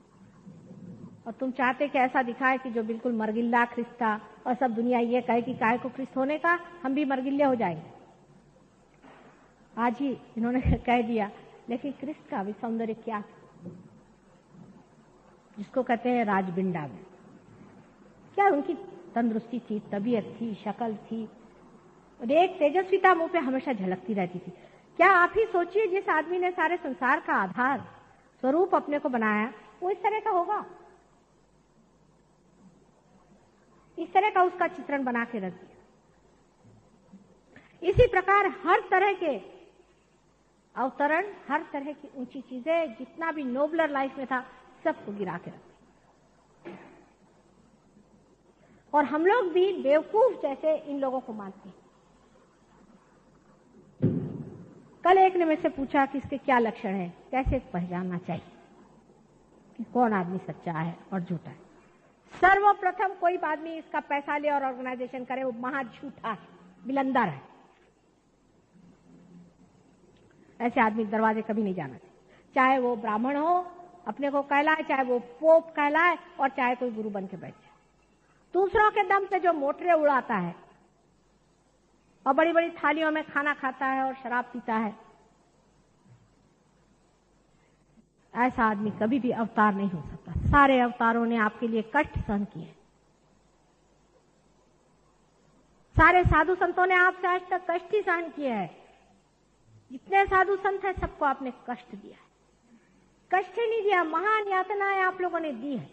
और तुम चाहते कि ऐसा दिखाए कि जो बिल्कुल मरगिल्ला ख्रिस्त था, और सब दुनिया ये कहे कि काहे को ख्रिस्त होने का, हम भी मरगिल्ले हो जाएंगे। आज ही इन्होंने कह दिया, लेकिन ख्रिस्त का भी सौंदर्य क्या था, जिसको कहते हैं राजबिंडा में। क्या उनकी तंदुरुस्ती थी, तबीयत थी, शक्ल थी, और एक तेजस्विता मुंह पे हमेशा झलकती रहती थी। क्या आप ही सोचिए, जिस आदमी ने सारे संसार का आधार स्वरूप अपने को बनाया, वो इस तरह का होगा, इस तरह का उसका चित्रण बना के रख दिया। इसी प्रकार हर तरह के अवतरण, हर तरह की ऊंची चीजें, जितना भी नोबलर लाइफ में था, सबको गिरा के रख दिया। और हम लोग भी बेवकूफ जैसे इन लोगों को मानते हैं। कल एक ने मुझसे पूछा कि इसके क्या लक्षण है, कैसे पहचानना चाहिए कि कौन आदमी सच्चा है और झूठा है। सर्वप्रथम कोई आदमी इसका पैसा ले और ऑर्गेनाइजेशन करे, वो महा झूठा है, बिलंदर है। ऐसे आदमी दरवाजे कभी नहीं जाना चाहिए। चाहे वो ब्राह्मण हो अपने को कहलाए, चाहे वो पोप कहलाए और चाहे कोई गुरु बन के बैठे। दूसरों के दम पे जो मोटरे उड़ाता है और बड़ी बड़ी थालियों में खाना खाता है और शराब पीता है, ऐसा आदमी कभी भी अवतार नहीं हो सकता। सारे अवतारों ने आपके लिए कष्ट सहन किए। सारे साधु संतों ने आपसे आज तक कष्ट ही सहन किए हैं। जितने साधु संत हैं सबको आपने कष्ट दिया है। कष्ट ही नहीं दिया, महान यातनाएं आप लोगों ने दी है।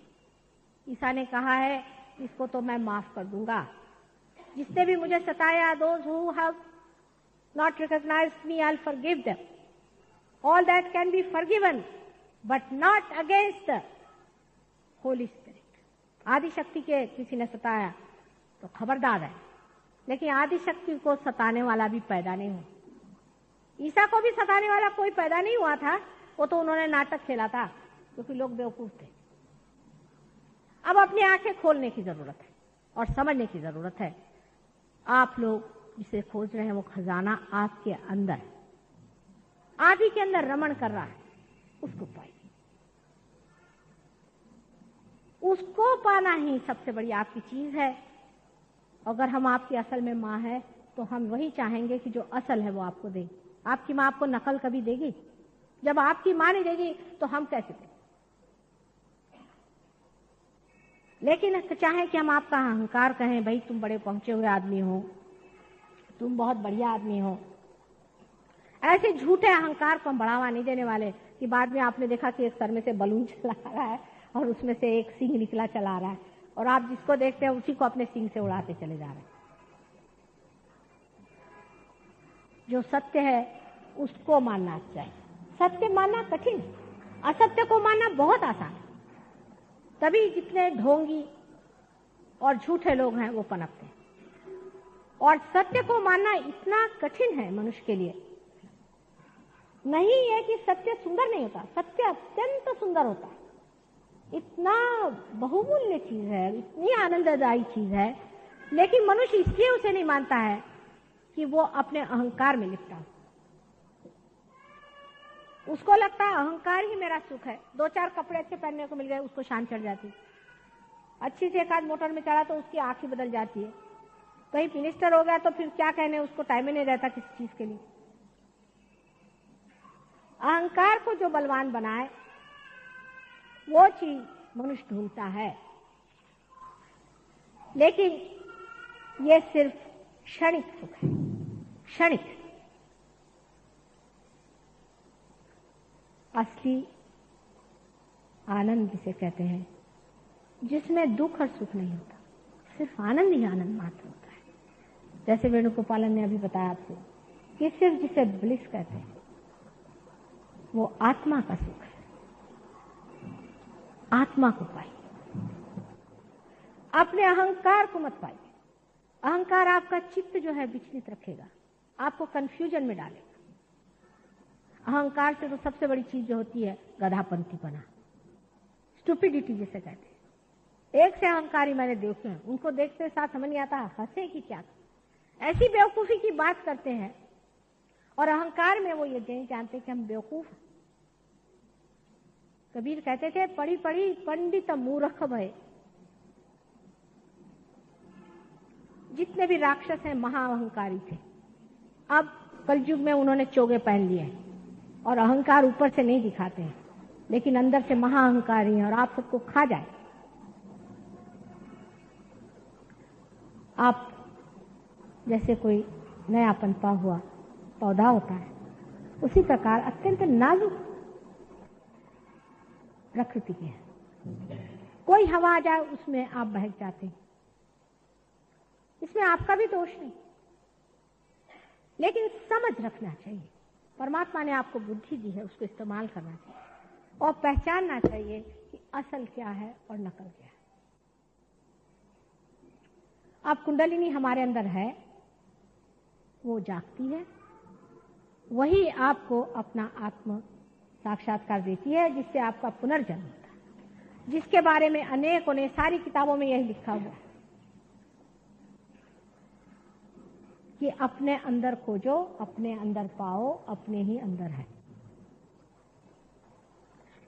ईसा ने कहा है इसको तो मैं माफ कर दूंगा। जिसने भी मुझे सताया, those who have not recognized me, I'll forgive them. All that can be forgiven, but not against the Holy Spirit. आदि शक्ति के किसी ने सताया तो खबरदार है, लेकिन आदि शक्ति को सताने वाला भी पैदा नहीं हुआ। ईसा को भी सताने वाला कोई पैदा नहीं हुआ था, वो तो उन्होंने नाटक खेला था क्योंकि लोग बेवकूफ थे। अब अपनी आंखें खोलने की जरूरत है और समझने की जरूरत है। आप लोग जिसे खोज रहे हैं वो खजाना आपके अंदर है, आप ही के अंदर रमण कर रहा है, उसको पाइए। उसको पाना ही सबसे बड़ी आपकी चीज है। अगर हम आपकी असल में माँ है तो हम वही चाहेंगे कि जो असल है वो आपको दे। आपकी माँ आपको नकल कभी देगी? जब आपकी माँ नहीं देगी तो हम कैसे दें? लेकिन चाहे कि हम आपका अहंकार कहें, भाई तुम बड़े पहुंचे हुए आदमी हो, तुम बहुत बढ़िया आदमी हो, ऐसे झूठे अहंकार को हम बढ़ावा नहीं देने वाले कि बाद में आपने देखा कि एक सर में से बलून चला रहा है और उसमें से एक सींग निकला चला रहा है और आप जिसको देखते हैं उसी को अपने सींग से उड़ाते चले जा रहे हैं। जो सत्य है उसको मानना चाहिए। सत्य मानना कठिन है, असत्य को मानना बहुत आसान है। तभी जितने ढोंगी और झूठे लोग हैं वो पनपते हैं। और सत्य को मानना इतना कठिन है मनुष्य के लिए। नहीं है कि सत्य सुंदर नहीं होता, सत्य अत्यंत सुंदर होता है। इतना बहुमूल्य चीज है, इतनी आनंददायी चीज है, लेकिन मनुष्य इसलिए उसे नहीं मानता है कि वो अपने अहंकार में लिपटा। उसको लगता है अहंकार ही मेरा सुख है। दो चार कपड़े अच्छे पहनने को मिल गए उसको शान चढ़ जाती, अच्छी से एक आध मोटर में चढ़ा तो उसकी आंख ही बदल जाती है, कहीं मिनिस्टर हो गया तो फिर क्या कहने, उसको टाइम ही नहीं रहता किसी चीज के लिए। अहंकार को जो बलवान बनाए वो चीज मनुष्य ढूंढता है, लेकिन ये सिर्फ क्षणिक सुख है, क्षणिक। असली आनंद जिसे कहते हैं, जिसमें दुख और सुख नहीं होता, सिर्फ आनंद ही आनंद मात्र होता है। जैसे वेणुगोपालन ने अभी बताया आपको कि सिर्फ जिसे ब्लिस कहते हैं वो आत्मा का सुख है। आत्मा को पाइए, अपने अहंकार को मत पाइए। अहंकार आपका चित्त जो है विचलित रखेगा, आपको कंफ्यूजन में डालेगा। अहंकार से तो सबसे बड़ी चीज जो होती है गधापंथीपना, स्टूपिडिटी जिसे कहते हैं। एक से अहंकारी मैंने देखे हैं, उनको देखते साथ समझ नहीं आता हंसे कि क्या, ऐसी बेवकूफी की बात करते हैं और अहंकार में वो ये नहीं जानते कि हम बेवकूफ हैं। कबीर कहते थे पढ़ी पढ़ी पंडित मूर्ख भय। जितने भी राक्षस हैं महाअहंकारी थे, अब कलयुग में उन्होंने चोगे पहन लिए हैं और अहंकार ऊपर से नहीं दिखाते हैं, लेकिन अंदर से महाअहंकारी हैं और आप सबको खा जाए। आप जैसे कोई नया पनपा हुआ पौधा होता है, उसी प्रकार अत्यंत नाजुक प्रकृति के हैं। कोई हवा आ जाए उसमें आप बहक जाते हैं, इसमें आपका भी दोष नहीं, लेकिन समझ रखना चाहिए। परमात्मा ने आपको बुद्धि दी है, उसको इस्तेमाल करना चाहिए और पहचानना चाहिए कि असल क्या है और नकल क्या है। आप कुंडलिनी हमारे अंदर है, वो जागती है, वही आपको अपना आत्म साक्षात्कार देती है, जिससे आपका पुनर्जन्म होता है, जिसके बारे में अनेकों ने सारी किताबों में यही लिखा हुआ है कि अपने अंदर खोजो, अपने अंदर पाओ, अपने ही अंदर है।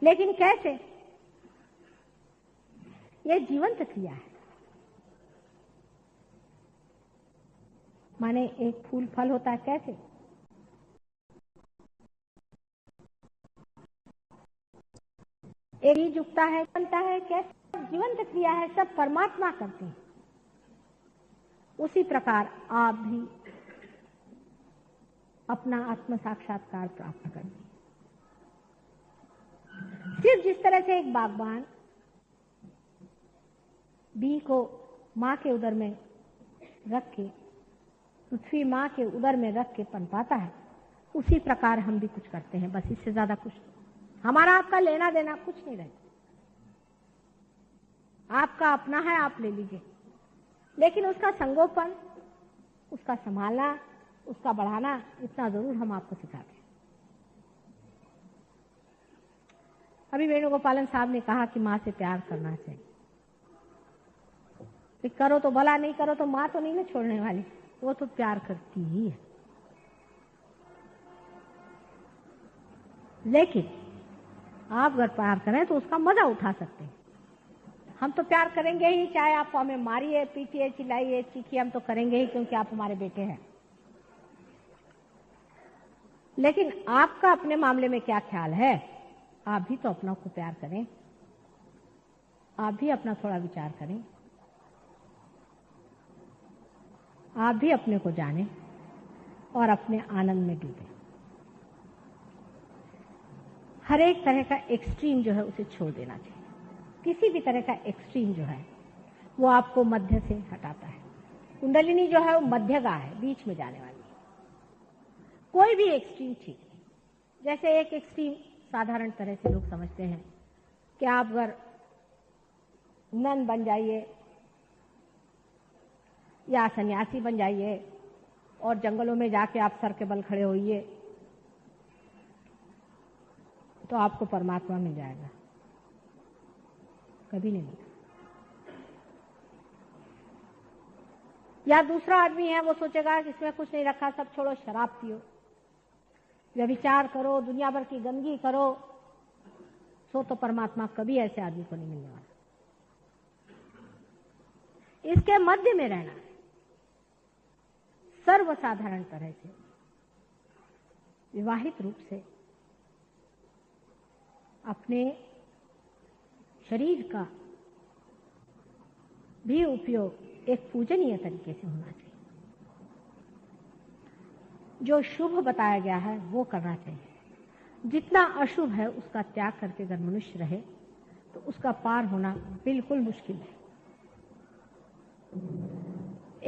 लेकिन कैसे? ये जीवंत क्रिया है। माने एक फूल फल होता है, कैसे? एक बीज उगता है, बनता है, कैसे? जीवंत क्रिया है, सब परमात्मा करते हैं। उसी प्रकार आप भी अपना आत्म साक्षात्कार प्राप्त करें। सिर्फ जिस तरह से एक बागबान बीज को माँ के उदर में रख के, पृथ्वी माँ के उदर में रख के पनपाता है, उसी प्रकार हम भी कुछ करते हैं। बस इससे ज्यादा कुछ नहीं। हमारा आपका लेना देना कुछ नहीं रहता। आपका अपना है, आप ले लीजिए, लेकिन उसका संगोपन, उसका संभालना, उसका बढ़ाना, इतना जरूर हम आपको सिखाते हैं। अभी वेणुगोपालन साहब ने कहा कि माँ से प्यार करना चाहिए। कि करो तो भला, नहीं करो तो माँ तो नहीं ना छोड़ने वाली, वो तो प्यार करती ही है। लेकिन आप अगर प्यार करें तो उसका मजा उठा सकते हैं। हम तो प्यार करेंगे ही, चाहे आप हमें मारिए, पीटिए, चिल्लाइए, चीखिए, हम तो करेंगे ही, क्योंकि आप हमारे बेटे हैं। लेकिन आपका अपने मामले में क्या ख्याल है? आप भी तो अपनों को प्यार करें, आप भी अपना थोड़ा विचार करें, आप भी अपने को जानें और अपने आनंद में डूबें। हर एक तरह का एक्सट्रीम जो है उसे छोड़ देना चाहिए। किसी भी तरह का एक्सट्रीम जो है वो आपको मध्य से हटाता है। कुंडलिनी जो है वो मध्यगा है, बीच में जाने वाली। कोई भी एक्सट्रीम ठीक है। जैसे एक एक्सट्रीम साधारण तरह से लोग समझते हैं कि आप अगर नन बन जाइए या सन्यासी बन जाइए और जंगलों में जाके आप सर के बल खड़े होइए तो आपको परमात्मा मिल जाएगा। कभी नहीं मिला। या दूसरा आदमी है, वो सोचेगा कि इसमें कुछ नहीं रखा, सब छोड़ो, शराब पियो, व्यभिचार करो, दुनिया भर की गंदगी करो, सो तो परमात्मा कभी ऐसे आदमी को नहीं मिलने वाला। इसके मध्य में रहना, सर्वसाधारण तरह से, विवाहित रूप से अपने शरीर का भी उपयोग एक पूजनीय तरीके से होना चाहिए। जो शुभ बताया गया है वो करना चाहिए। जितना अशुभ है उसका त्याग करके अगर मनुष्य रहे तो उसका पार होना बिल्कुल मुश्किल है।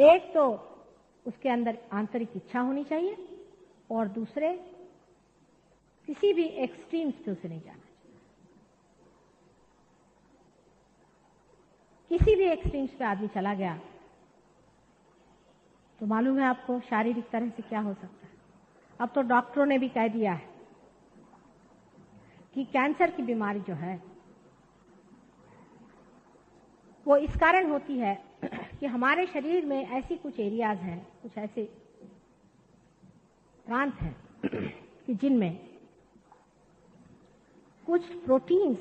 एक तो उसके अंदर आंतरिक इच्छा होनी चाहिए और दूसरे किसी भी एक्सट्रीम्स पे उसे नहीं जाना चाहिए। किसी भी एक्सट्रीम्स पे आदमी चला गया तो मालूम है आपको शारीरिक तरह से क्या हो सकता है। अब तो डॉक्टरों ने भी कह दिया है कि कैंसर की बीमारी जो है वो इस कारण होती है कि हमारे शरीर में ऐसी कुछ एरियाज हैं, कुछ ऐसे प्रांत हैं कि जिनमें कुछ प्रोटीन्स,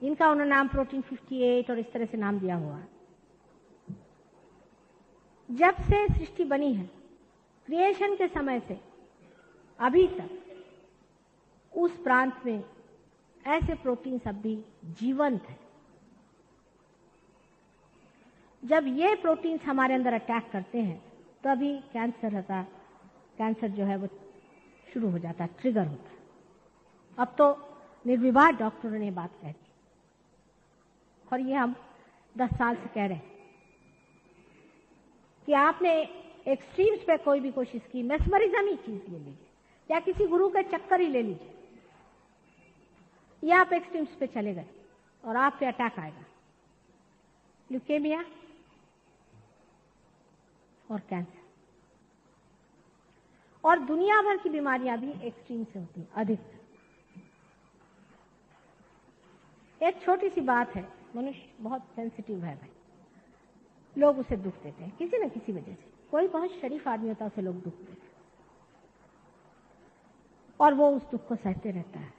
इनका उन्होंने नाम प्रोटीन 58 और इस तरह से नाम दिया हुआ है। जब से सृष्टि बनी है, क्रिएशन के समय से अभी तक उस प्रांत में ऐसे प्रोटीन्स अब भी जीवंत हैं। जब ये प्रोटीन्स हमारे अंदर अटैक करते हैं तभी कैंसर जो है वो शुरू हो जाता है, ट्रिगर होता है। अब तो निर्विवाद डॉक्टरों ने बात कह दी और ये हम 10 साल से कह रहे हैं कि आपने एक्सट्रीम्स पे कोई भी कोशिश की, मेस्मरिज्म ही चीज ले लीजिए या किसी गुरु के चक्कर ही ले लीजिए, या आप एक्सट्रीम्स पे चले गए और आप पे अटैक आएगा, ल्यूकेमिया और कैंसर और दुनिया भर की बीमारियां भी एक्सट्रीम से होती हैं अधिक। एक छोटी सी बात है, मनुष्य बहुत सेंसिटिव है भाई, लोग उसे दुख देते हैं किसी न किसी वजह से। कोई बहुत शरीफ आदमी होता है उसे लोग दुख देते हैं और वो उस दुख को सहते रहता है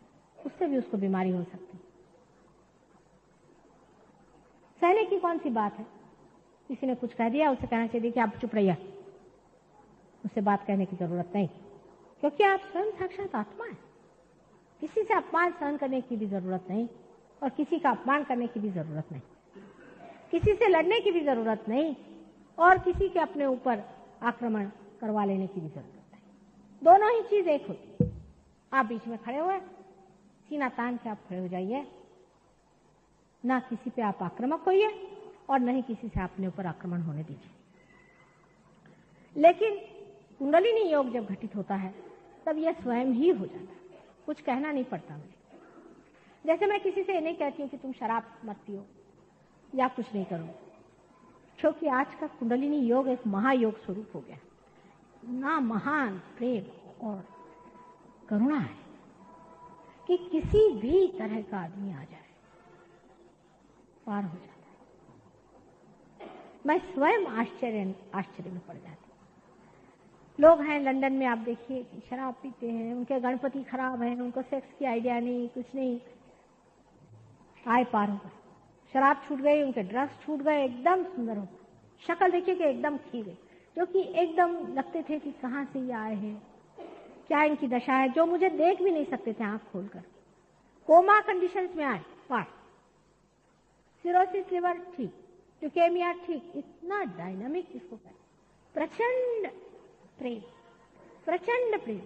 उससे भी उसको बीमारी हो सकती है। सहने की कौन सी बात है? किसी ने कुछ कह दिया, उसे कहना चाहिए कि आप चुप रहिए, उससे बात कहने की जरूरत नहीं, क्योंकि आप स्वयं साक्षात आत्मा है। किसी से अपमान सहन करने की भी जरूरत नहीं और किसी का अपमान करने की भी जरूरत नहीं, किसी से लड़ने की भी जरूरत नहीं और किसी के अपने ऊपर आक्रमण करवा लेने की भी जरूरत नहीं। दोनों ही चीज एक होती है। आप बीच में खड़े हुए, सीना तान के आप खड़े हो जाइए, ना किसी पे आप आक्रामक होइए और न ही किसी से अपने ऊपर आक्रमण होने दीजिए। लेकिन कुंडलिनी योग जब घटित होता है तब यह स्वयं ही हो जाता है, कुछ कहना नहीं पड़ता मुझे। जैसे मैं किसी से ये नहीं कहती हूँ कि तुम शराब मत पियो या कुछ नहीं करो, क्योंकि आज का कुंडलिनी योग एक महायोग स्वरूप हो गया, ना महान प्रेम और करुणा है कि किसी भी तरह का आदमी आ जाए पार हो जाता है। मैं स्वयं आश्चर्य में पड़ जाती। लोग हैं लंदन में, आप देखिए कि शराब पीते हैं, उनके गणपति खराब हैं, उनको सेक्स की आइडिया नहीं, कुछ नहीं, आए पार हो गए। शराब छूट गई, उनके ड्रग्स छूट गए, एकदम सुंदर हो गए। शक्ल देखिए कि एकदम खी गई, जो कि एकदम लगते थे कि कहाँ से ये आए हैं, क्या इनकी दशा है, जो मुझे देख भी नहीं सकते थे आंख खोलकर। कोमा कंडीशंस में आए पार, सिरोसिस लिवर ठीक, ल्यूकेमिया ठीक, इतना डायनामिक इसको कहते, प्रचंड प्रेम, प्रचंड प्रेम।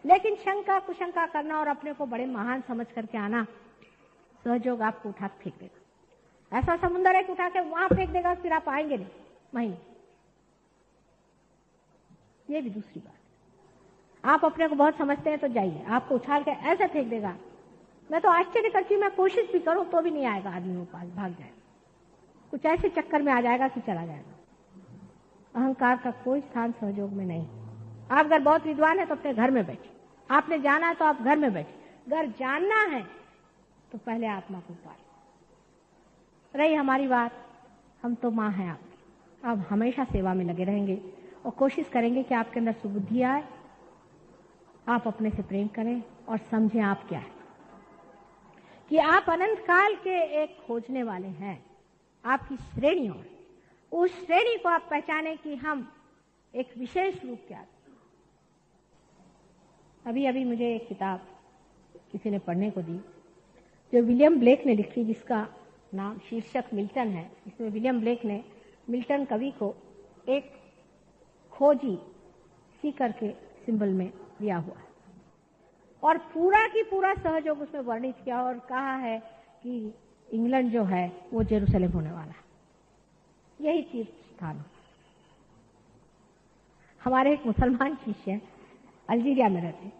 लेकिन शंका कुशंका करना और अपने को बड़े महान समझ करके आना, सहयोग आपको उठा फेंक देगा। ऐसा समुंदर एक उठा के वहां फेंक देगा, फिर आप आएंगे नहीं महीने। ये भी दूसरी बात। आप अपने को बहुत समझते हैं तो जाइए, आपको उछाल के ऐसा फेंक देगा, मैं तो आश्चर्य करती हूँ, मैं कोशिश भी करूं तो भी नहीं आएगा, आदमी के पास भाग जाएगा, कुछ ऐसे चक्कर में आ जाएगा कि चला जाएगा। अहंकार का कोई स्थान सहयोग में नहीं। आप अगर बहुत विद्वान है तो अपने घर में बैठिए, आपने जाना है तो आप घर में बैठिए, अगर जानना है तो पहले आत्मा को पाले। रही हमारी बात, हम तो माँ हैं आपकी, अब हमेशा सेवा में लगे रहेंगे और कोशिश करेंगे कि आपके अंदर सुबुद्धि आए, आप अपने से प्रेम करें और समझें आप क्या है, कि आप अनंत काल के एक खोजने वाले हैं। आपकी श्रेणियों में उस श्रेणी को आप पहचाने कि हम एक विशेष रूप के आते। अभी अभी मुझे एक किताब किसी ने पढ़ने को दी जो विलियम ब्लेक ने लिखी, जिसका नाम शीर्षक मिल्टन है। इसमें विलियम ब्लेक ने मिल्टन कवि को एक खोजी सी करके सिंबल में दिया हुआ है और पूरा की पूरा सहयोग उसमें वर्णित किया और कहा है कि इंग्लैंड जो है वो जेरूसलेम होने वाला है, यही तीर्थ स्थान। हमारे एक मुसलमान शिष्य अल्जीरिया में रहते,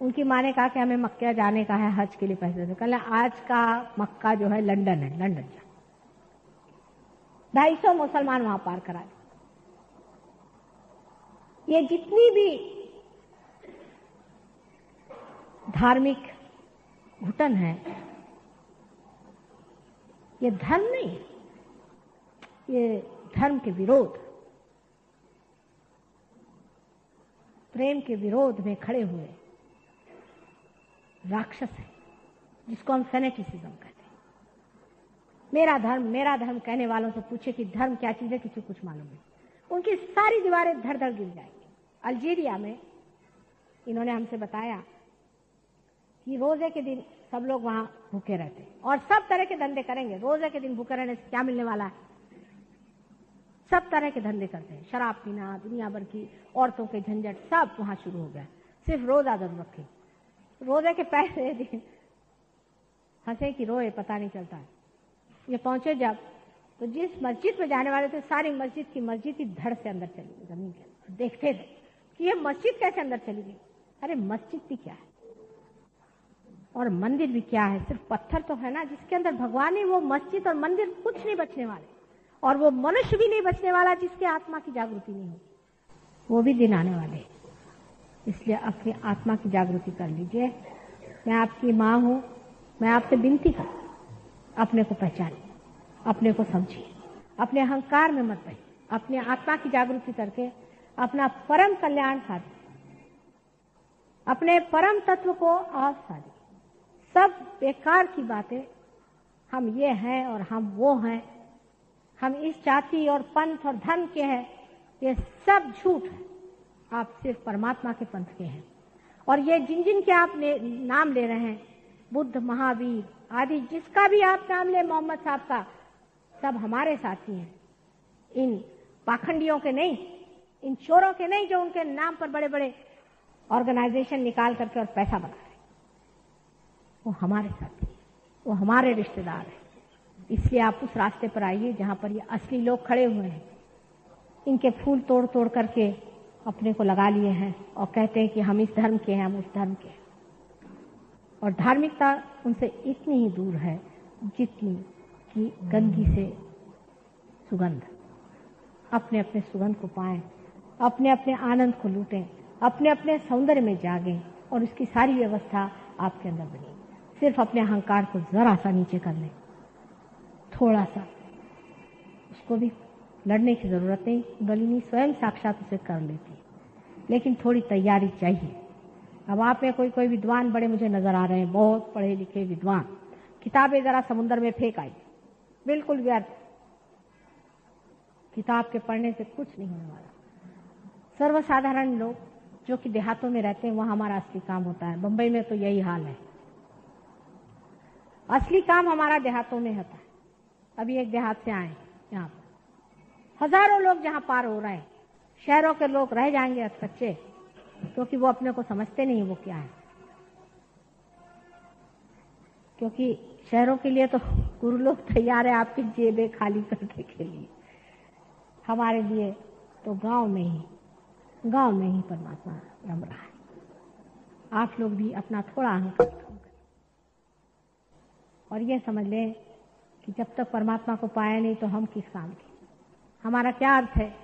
उनकी माँ ने कहा कि हमें मक्का जाने का है हज के लिए पैसे दे। कल आज का मक्का जो है लंदन है, लंदन जा 250 मुसलमान वहां पार करा दे। ये जितनी भी धार्मिक घुटन है, ये धर्म नहीं, ये धर्म के विरोध, प्रेम के विरोध में खड़े हुए राक्षस है, जिसको हम फेनेटिसिज्म कहते हैं। मेरा धर्म कहने वालों से पूछे कि धर्म क्या चीज है, किसी को कुछ मालूम नहीं, उनकी सारी दीवारें धड़ धड़ गिर जाएंगी। अल्जीरिया में इन्होंने हमसे बताया कि रोजे के दिन सब लोग वहां भूखे रहते हैं और सब तरह के धंधे करेंगे। रोजे के दिन भूखे रहने से क्या मिलने वाला है? सब तरह के धंधे करते हैं, शराब पीना, दुनिया भर की औरतों के झंझट, सब वहां शुरू हो गया। सिर्फ रोजा जरूर रखे, रोजे के पहले दिन हंसे कि रोए पता नहीं चलता है। ये पहुंचे जब, तो जिस मस्जिद में जाने वाले थे, सारी मस्जिद की मस्जिद ही धड़ से अंदर चली गई जमीन के अंदर। देखते थे कि ये मस्जिद कैसे अंदर चली गई। अरे मस्जिद भी क्या है और मंदिर भी क्या है, सिर्फ पत्थर तो है ना जिसके अंदर भगवान है। वो मस्जिद और मंदिर कुछ नहीं बचने वाले, और वो मनुष्य भी नहीं बचने वाला जिसके आत्मा की जागृति नहीं हो। वो भी दिन आने वाले, इसलिए अपनी आत्मा की जागृति कर लीजिए। मैं आपकी माँ हूं, मैं आपसे विनती करती, अपने को पहचानिए, अपने को समझिए, अपने अहंकार में मत रहिए, अपने आत्मा की जागृति करके अपना परम कल्याण साधिए, अपने परम तत्व को आप साझिए। सब बेकार की बातें, हम ये हैं और हम वो हैं, हम इस जाति और पंथ और धर्म के हैं, ये सब झूठ है। आप सिर्फ परमात्मा के पंथ के हैं। और ये जिन जिन के आप नाम ले रहे हैं, बुद्ध, महावीर आदि, जिसका भी आप नाम ले, मोहम्मद साहब का, सब हमारे साथी हैं। इन पाखंडियों के नहीं, इन चोरों के नहीं, जो उनके नाम पर बड़े बड़े ऑर्गेनाइजेशन निकाल करके और पैसा बना रहे। वो हमारे साथी, वो हमारे रिश्तेदार हैं। इसलिए आप उस रास्ते पर आइए जहां पर ये असली लोग खड़े हुए हैं। इनके फूल तोड़ तोड़ करके अपने को लगा लिए हैं और कहते हैं कि हम इस धर्म के हैं, हम उस धर्म के हैं। और धार्मिकता उनसे इतनी ही दूर है जितनी कि गंदगी से सुगंध। अपने अपने सुगंध को पाएं, अपने अपने आनंद को लूटें, अपने अपने सौंदर्य में जागें और उसकी सारी व्यवस्था आपके अंदर बनी। सिर्फ अपने अहंकार को जरा सा नीचे कर लें, थोड़ा सा, उसको भी लड़ने की जरूरत नहीं, कुंडलिनी स्वयं साक्षात उसे कर लेती, लेकिन थोड़ी तैयारी चाहिए। अब आप में कोई कोई विद्वान बड़े मुझे नजर आ रहे हैं, बहुत पढ़े लिखे विद्वान, किताबें जरा समुद्र में फेंक आई, बिल्कुल व्यर्थ। किताब के पढ़ने से कुछ नहीं होने वाला। सर्वसाधारण लोग जो कि देहातों में रहते हैं, वहां हमारा असली काम होता है। बंबई में तो यही हाल है, असली काम हमारा देहातों में होता है। अभी एक देहात से आए, यहाँ पर हजारों लोग जहां पार हो रहे हैं, शहरों के लोग रह जाएंगे अधकच्चे, क्योंकि वो अपने को समझते नहीं वो क्या है। क्योंकि शहरों के लिए तो गुरु लोग तैयार है आपकी जेबें खाली करने के लिए। हमारे लिए तो गांव में ही परमात्मा रम रहा है। आप लोग भी अपना थोड़ा अहंकार कम करें और ये समझ लें कि जब तक परमात्मा को पाया नहीं तो हम किस काम के, हमारा क्या अर्थ है।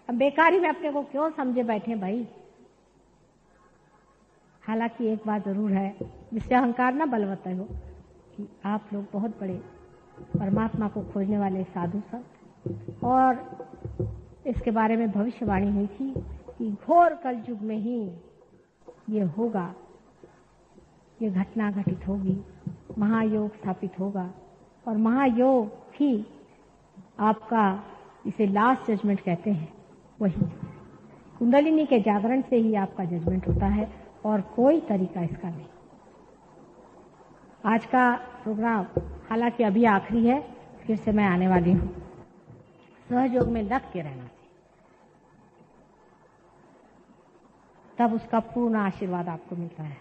हम बेकारी में अपने को क्यों समझे बैठे भाई। हालांकि एक बात जरूर है जिससे अहंकार ना बलवत्ता हो, कि आप लोग बहुत बड़े परमात्मा को खोजने वाले साधु संत, और इसके बारे में भविष्यवाणी हुई थी कि घोर कलयुग में ही ये होगा, ये घटना घटित होगी, महायोग स्थापित होगा। और महायोग ही आपका, इसे लास्ट जजमेंट कहते हैं, वही कुंडलिनी के जागरण से ही आपका जजमेंट होता है और कोई तरीका इसका नहीं। आज का प्रोग्राम हालांकि अभी आखिरी है, फिर से मैं आने वाली हूँ। सहयोग में लग के रहना चाहिए, तब उसका पूर्ण आशीर्वाद आपको मिलता है।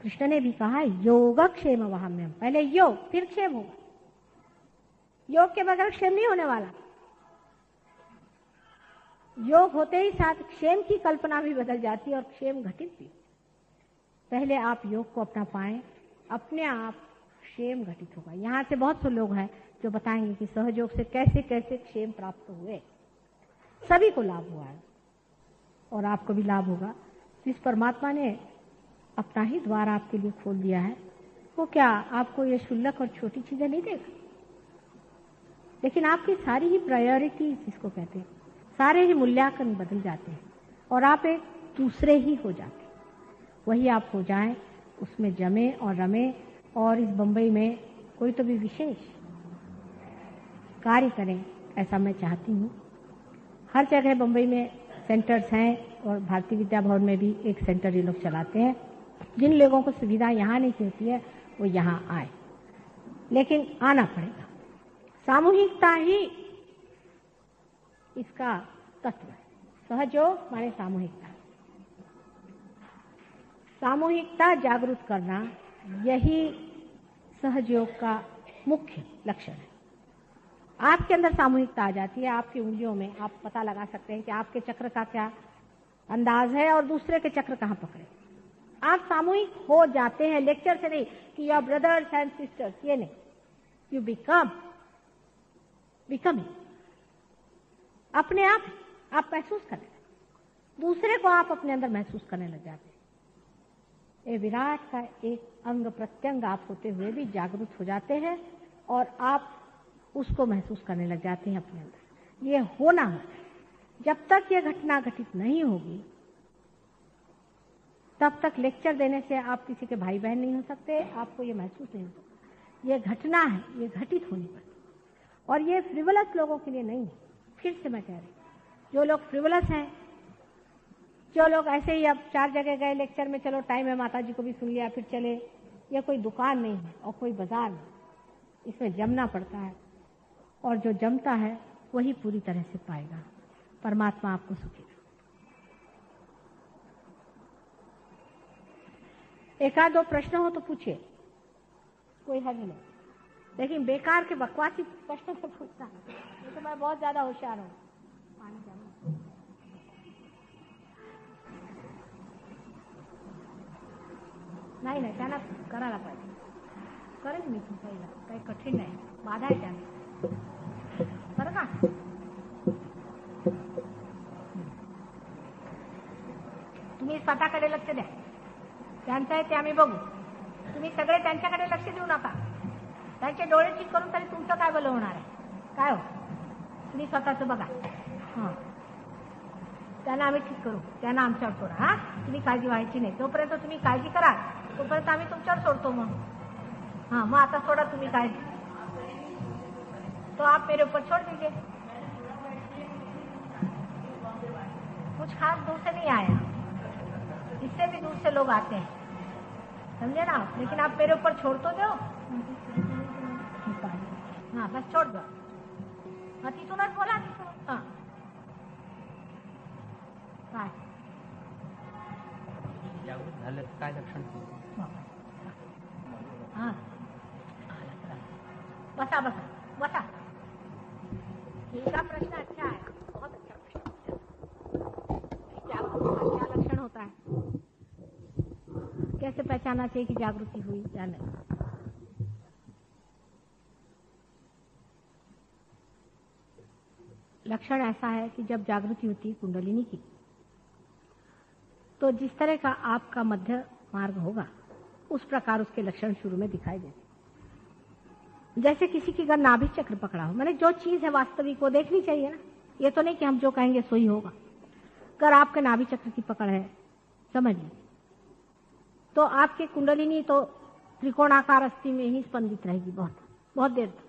कृष्ण ने भी कहा योगक्षेम वहाम्यम, पहले योग फिर क्षेम होगा। योग के बगैर क्षेम नहीं होने वाला। योग होते ही साथ क्षेम की कल्पना भी बदल जाती है और क्षेम घटित भी। पहले आप योग को अपना पाएं, अपने आप क्षेम घटित होगा। यहाँ से बहुत से लोग हैं जो बताएंगे कि सहयोग से कैसे कैसे क्षेम प्राप्त हुए। सभी को लाभ हुआ है और आपको भी लाभ होगा। जिस परमात्मा ने अपना ही द्वार आपके लिए खोल दिया है, वो क्या आपको ये क्षुल्लक और छोटी चीजें नहीं देगा, लेकिन आपकी सारी ही प्रायोरिटी, जिसको कहते हैं, सारे ही मूल्यांकन बदल जाते हैं और आप एक दूसरे ही हो जाते हैं। वही आप हो जाएं, उसमें जमे और रमे और इस बंबई में कोई तो भी विशेष कार्य करें, ऐसा मैं चाहती हूँ। हर जगह बंबई में सेंटर्स हैं और भारतीय विद्या भवन में भी एक सेंटर ये लोग चलाते हैं। जिन लोगों को सुविधा यहाँ नहीं होती है वो यहाँ आए, लेकिन आना पड़ेगा। सामूहिकता ही इसका तत्व है। सहयोग माने सामूहिकता, सामूहिकता जागरूक करना, यही सहयोग का मुख्य लक्षण है। आपके अंदर सामूहिकता आ जाती है, आपकी उंगलियों में आप पता लगा सकते हैं कि आपके चक्र का क्या अंदाज है और दूसरे के चक्र कहाँ पकड़े। आप सामूहिक हो जाते हैं, लेक्चर से नहीं कि you are brothers and sisters, ये नहीं, यू बिकम अपने आप महसूस करने, दूसरे को आप अपने अंदर महसूस करने लग जाते हैं। ये विराट का एक अंग प्रत्यंग आप होते हुए भी जागरूक हो जाते हैं और आप उसको महसूस करने लग जाते हैं अपने अंदर। ये होना है। जब तक ये घटना घटित नहीं होगी तब तक लेक्चर देने से आप किसी के भाई बहन नहीं हो सकते, आपको ये महसूस नहीं हो सकता। ये घटना है, ये घटित होनी पड़ती, और ये फ्रिवलस लोगों के लिए नहीं है। फिर से मैं कह रही हूँ, जो लोग फ्रिवलस हैं, जो लोग ऐसे ही अब 4 जगह गए लेक्चर में, चलो टाइम है माता जी को भी सुन लिया फिर चले, ये कोई दुकान नहीं है और कोई बाजार नहीं, इसमें जमना पड़ता है, और जो जमता है वही पूरी तरह से पाएगा। परमात्मा आपको सुखी रखे। एक आध 2 प्रश्न हो तो पूछिए, कोई हर्ज नहीं, लेकिन बेकार के बकवासी प्रश्न से पूछना है, तो मैं बहुत ज्यादा होशियार हूँ। नाही नाही, त्यांना करायला पाहिजे, करेन मी तुमचा, काही कठीण नाही, बाधा आहे त्यांना, बरं का? तुम्ही स्वतःकडे लक्ष द्या, त्यांचं आहे ते आम्ही बघू, तुम्ही सगळे त्यांच्याकडे लक्ष देऊ नका, त्यांचे डोळे ठीक करून तरी तुमचं काय भलं होणार आहे? काय हो, तुम्ही स्वतःचं बघा, हां, त्यांना आम्ही ठीक करू, त्यांना आमच्यावर सोडा, हा, तुम्ही काळजी व्हायची नाही, तोपर्यंत तुम्ही काळजी करा, तोपर्यंत आम्ही तुमच्यावर सोडतो मग, हाँ, मग आता सोडा तुम्ही काळजी, तो आप मेरे ऊपर छोड़ दीजिए, कुछ खास दूर से नहीं आया, इससे भी दूर से लोग आते हैं, समझे ना? लेकिन आप मेरे ऊपर छोड़ तो दो, हाँ बस छोड़ दो, हाँ तिथूनच बोला, तिथून, हाँ काय जागृत झालं काय लक्षण? हाँ बसा बसा बसा, इसका प्रश्न अच्छा है, बहुत अच्छा प्रश्न है। जागरूक का क्या लक्षण होता है, कैसे पहचाना चाहिए कि जागृति हुई या नहीं? लक्षण ऐसा है कि जब जागृति होती है कुंडलिनी की, तो जिस तरह का आपका मध्य मार्ग होगा उस प्रकार उसके लक्षण शुरू में दिखाई देते। जैसे किसी की अगर नाभि चक्र पकड़ा हो, माने जो चीज है वास्तविक वो देखनी चाहिए ना, ये तो नहीं कि हम जो कहेंगे सो ही होगा। अगर आपके नाभि चक्र की पकड़ है, समझ लीजिए, तो आपकी कुंडलिनी तो त्रिकोणाकार अस्थि में ही स्पंदित रहेगी, बहुत बहुत देर तक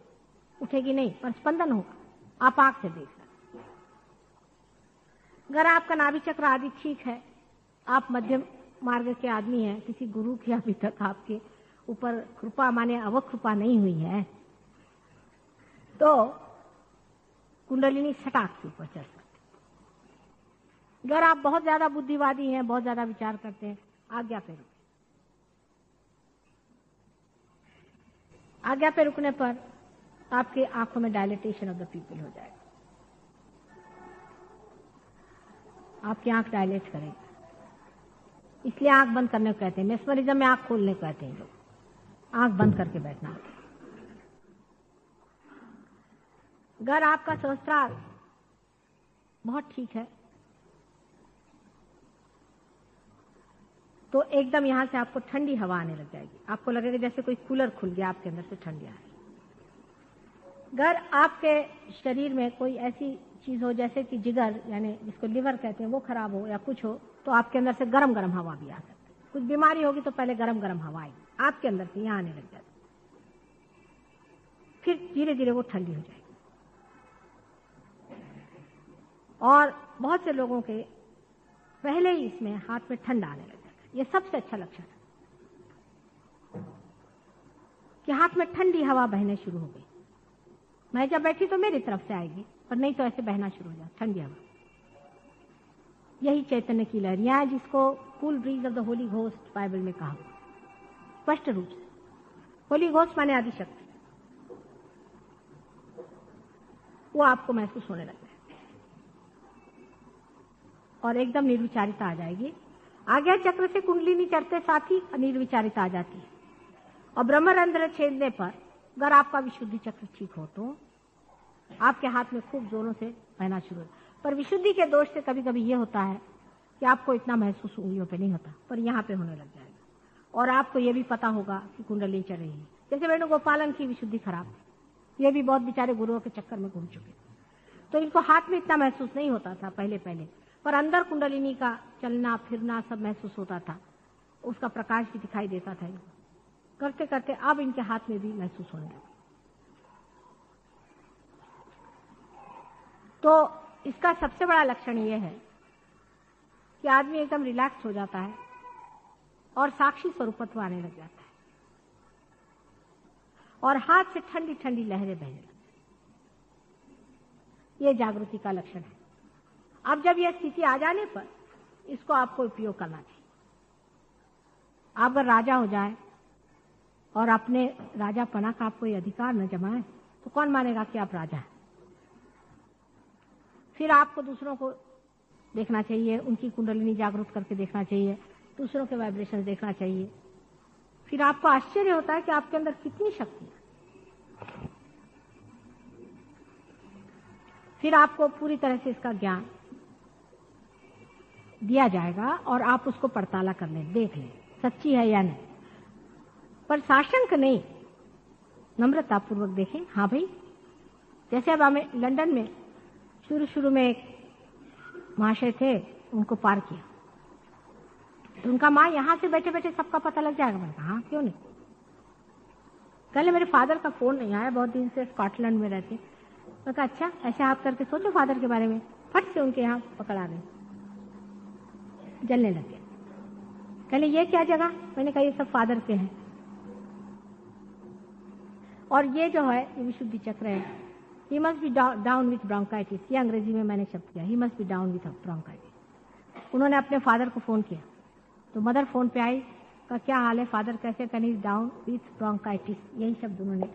उठेगी नहीं, पर स्पंदन होगा, आप आंख से देख सकते। अगर आपका नाभि चक्र आदि ठीक है, आप मध्यम मार्ग के आदमी हैं, किसी गुरु की अभी तक आपके ऊपर कृपा माने अवकृपा नहीं हुई है, तो कुंडलिनी सटाक के ऊपर चल सकते। अगर आप बहुत ज्यादा बुद्धिवादी हैं, बहुत ज्यादा विचार करते हैं, आज्ञा पे रुके, आज्ञा पे रुकने पर आपके आंखों में डायलेटेशन ऑफ द पीपल हो जाएगा, आपकी आंख डायलेट करेगी, इसलिए आंख बंद करने को कहते हैं। मेस्मरिज्म में आंख खोलने को कहते हैं लोग, आंख बंद करके बैठना। अगर आपका सहस्त्रार बहुत ठीक है तो एकदम यहां से आपको ठंडी हवा आने लग जाएगी, आपको लगेगा जैसे कोई कूलर खुल गया आपके अंदर से, ठंडी आ रही। अगर आपके शरीर में कोई ऐसी चीज हो जैसे कि जिगर यानी जिसको लिवर कहते हैं वो खराब हो या कुछ हो, तो आपके अंदर से गरम गरम हवा भी आ सकती है। कुछ बीमारी होगी तो पहले गरम गरम हवा आएगी आपके अंदर से, यहां आने लग जाती, फिर धीरे धीरे वो ठंडी हो जाएगी। और बहुत से लोगों के पहले ही इसमें हाथ में ठंडा आने लग जाता है, ये सबसे अच्छा लक्षण है कि हाथ में ठंडी हवा बहने शुरू हो गई। मैं जब बैठी तो मेरी तरफ से आएगी, पर नहीं तो ऐसे बहना शुरू हो जाए ठंडी हवा। यही चैतन्य की लहरियां है, जिसको cool bridge of the Holi ghost Bible में कहा स्पष्ट रूप से। होली घोस्ट माने आदिशक्ति, वो आपको महसूस होने लगता है और एकदम निर्विचारिता आ जाएगी। आज्ञा चक्र से कुंडलिनी चढ़ते साथ ही निर्विचारिता आ जाती है। और ब्रह्मरंध्र छेदने पर अगर आपका विशुद्धि चक्र ठीक हो तो आपके हाथ में खूब जोरों से बहना शुरू हो। पर विशुद्धि के दोष से कभी कभी ये होता है कि आपको इतना महसूस उंगलियों पे नहीं होता, पर यहाँ पे होने लग जाएगा। और आपको ये भी पता होगा कि कुंडली चढ़ रही है। जैसे वेणुगोपालन की विशुद्धि खराब थी, ये भी बहुत बेचारे गुरुओं के चक्कर में घूम चुके, तो इनको हाथ में इतना महसूस नहीं होता था पहले पहले, पर अंदर कुंडलिनी का चलना फिरना सब महसूस होता था। उसका प्रकाश भी दिखाई देता था। करते करते अब इनके हाथ में भी महसूस होने लगा। तो इसका सबसे बड़ा लक्षण यह है कि आदमी एकदम रिलैक्स हो जाता है और साक्षी स्वरूपत्व आने लग जाता है और हाथ से ठंडी ठंडी लहरें बहने लगती हैं। यह जागृति का लक्षण है। अब जब यह स्थिति आ जाने पर इसको आपको उपयोग करना चाहिए। आप अगर राजा हो जाए और अपने राजापना का आप कोई अधिकार न जमाए तो कौन मानेगा कि आप राजा हैं। फिर आपको दूसरों को देखना चाहिए, उनकी कुंडलिनी जागृत करके देखना चाहिए, दूसरों के वाइब्रेशन देखना चाहिए। फिर आपको आश्चर्य होता है कि आपके अंदर कितनी शक्ति है। फिर आपको पूरी तरह से इसका ज्ञान दिया जाएगा और आप उसको पड़ताला कर लें, देख लें सच्ची है या नहीं। पर साशंक नहीं, नम्रता पूर्वक देखें। हाँ भाई, जैसे अब हमें लंदन में शुरू में एक महाशय थे, उनको पार किया तो उनका माँ यहां से बैठे बैठे सबका पता लग जाएगा। मैंने कहा हाँ क्यों नहीं। कल मेरे फादर का फोन नहीं आया, बहुत दिन से स्कॉटलैंड में रहते। मैं कहा अच्छा, ऐसे आप करके सोचो फादर के बारे में। फट से उनके यहाँ पकड़ आ गई, जलने लग गया। कहले ये क्या जगह? मैंने कहा ये सब फादर के हैं। और ये जो है ये विशुद्धि चक्र है। He must be down with bronchitis, ये अंग्रेजी में मैंने शब्द किया, he must be down with bronchitis. उन्होंने अपने फादर को फोन किया तो मदर फोन पे आई, का क्या हाल है फादर, कैसे? कहीं डाउन विथ ब्रोंकाइटिस, यही शब्द उन्होंने।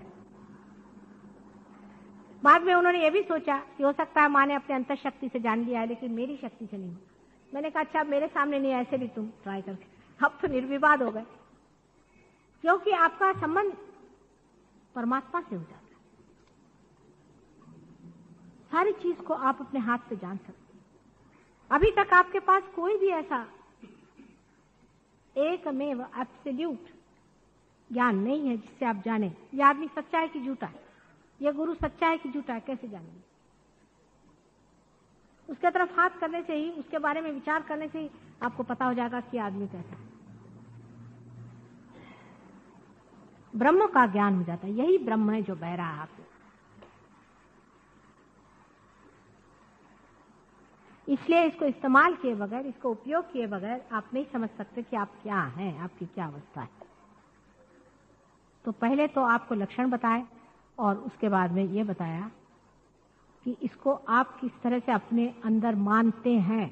बाद में उन्होंने ये भी सोचा कि हो सकता है माँ ने अपने अंतर शक्ति से जान लिया है, लेकिन मेरी शक्ति से नहीं। मैंने कहा अच्छा मेरे सामने नहीं, ऐसे भी तुम ट्राई करके। अब तो निर्विवाद हो गए, क्योंकि आपका संबंध परमात्मा से हो जाता है। सारी चीज को आप अपने हाथ से जान सकते हैं। अभी तक आपके पास कोई भी ऐसा एकमेव एब्सोल्यूट ज्ञान नहीं है जिससे आप जाने ये आदमी सच्चा है कि झूठा है, ये गुरु सच्चा है कि झूठा है, कैसे जानेंगे? उसके तरफ हाथ करने से ही, उसके बारे में विचार करने से ही आपको पता हो जाएगा कि आदमी कैसा है। ब्रह्म का ज्ञान हो जाता है। यही ब्रह्म है जो बह रहा है आपको। इसलिए इसको इस्तेमाल किए बगैर, इसको उपयोग किए बगैर आप नहीं समझ सकते कि आप क्या हैं, आपकी क्या अवस्था है। तो पहले तो आपको लक्षण बताए और उसके बाद में ये बताया कि इसको आप किस तरह से अपने अंदर मानते हैं।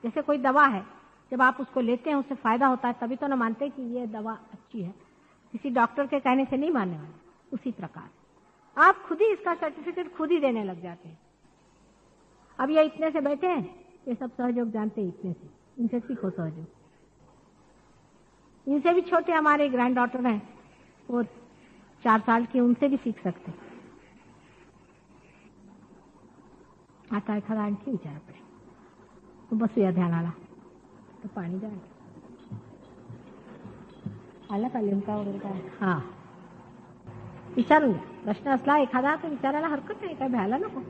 जैसे कोई दवा है, जब आप उसको लेते हैं उससे फायदा होता है तभी तो ना मानते कि ये दवा अच्छी है। किसी डॉक्टर के कहने से नहीं मानने वाले। उसी प्रकार आप खुद ही इसका सर्टिफिकेट खुद ही देने लग जाते हैं। अब ये इतने से बैठे हैं, ये सब सहयोग जानते हैं इतने से, इनसे सीखो सहयोग। इनसे भी छोटे हमारे ग्रैंड डॉटर हैं, वो 4 साल की, उनसे भी सीख सकते। आता है खड़ा आणखी विचार पडे तो बसूया ध्यानाला, तो पाणी द्या। आला का लिमका वगैरे काय? हा, विचारून घ्या. प्रश्न असला एखादा तर विचारायला हरकत नाही, काय भ्यायला नको.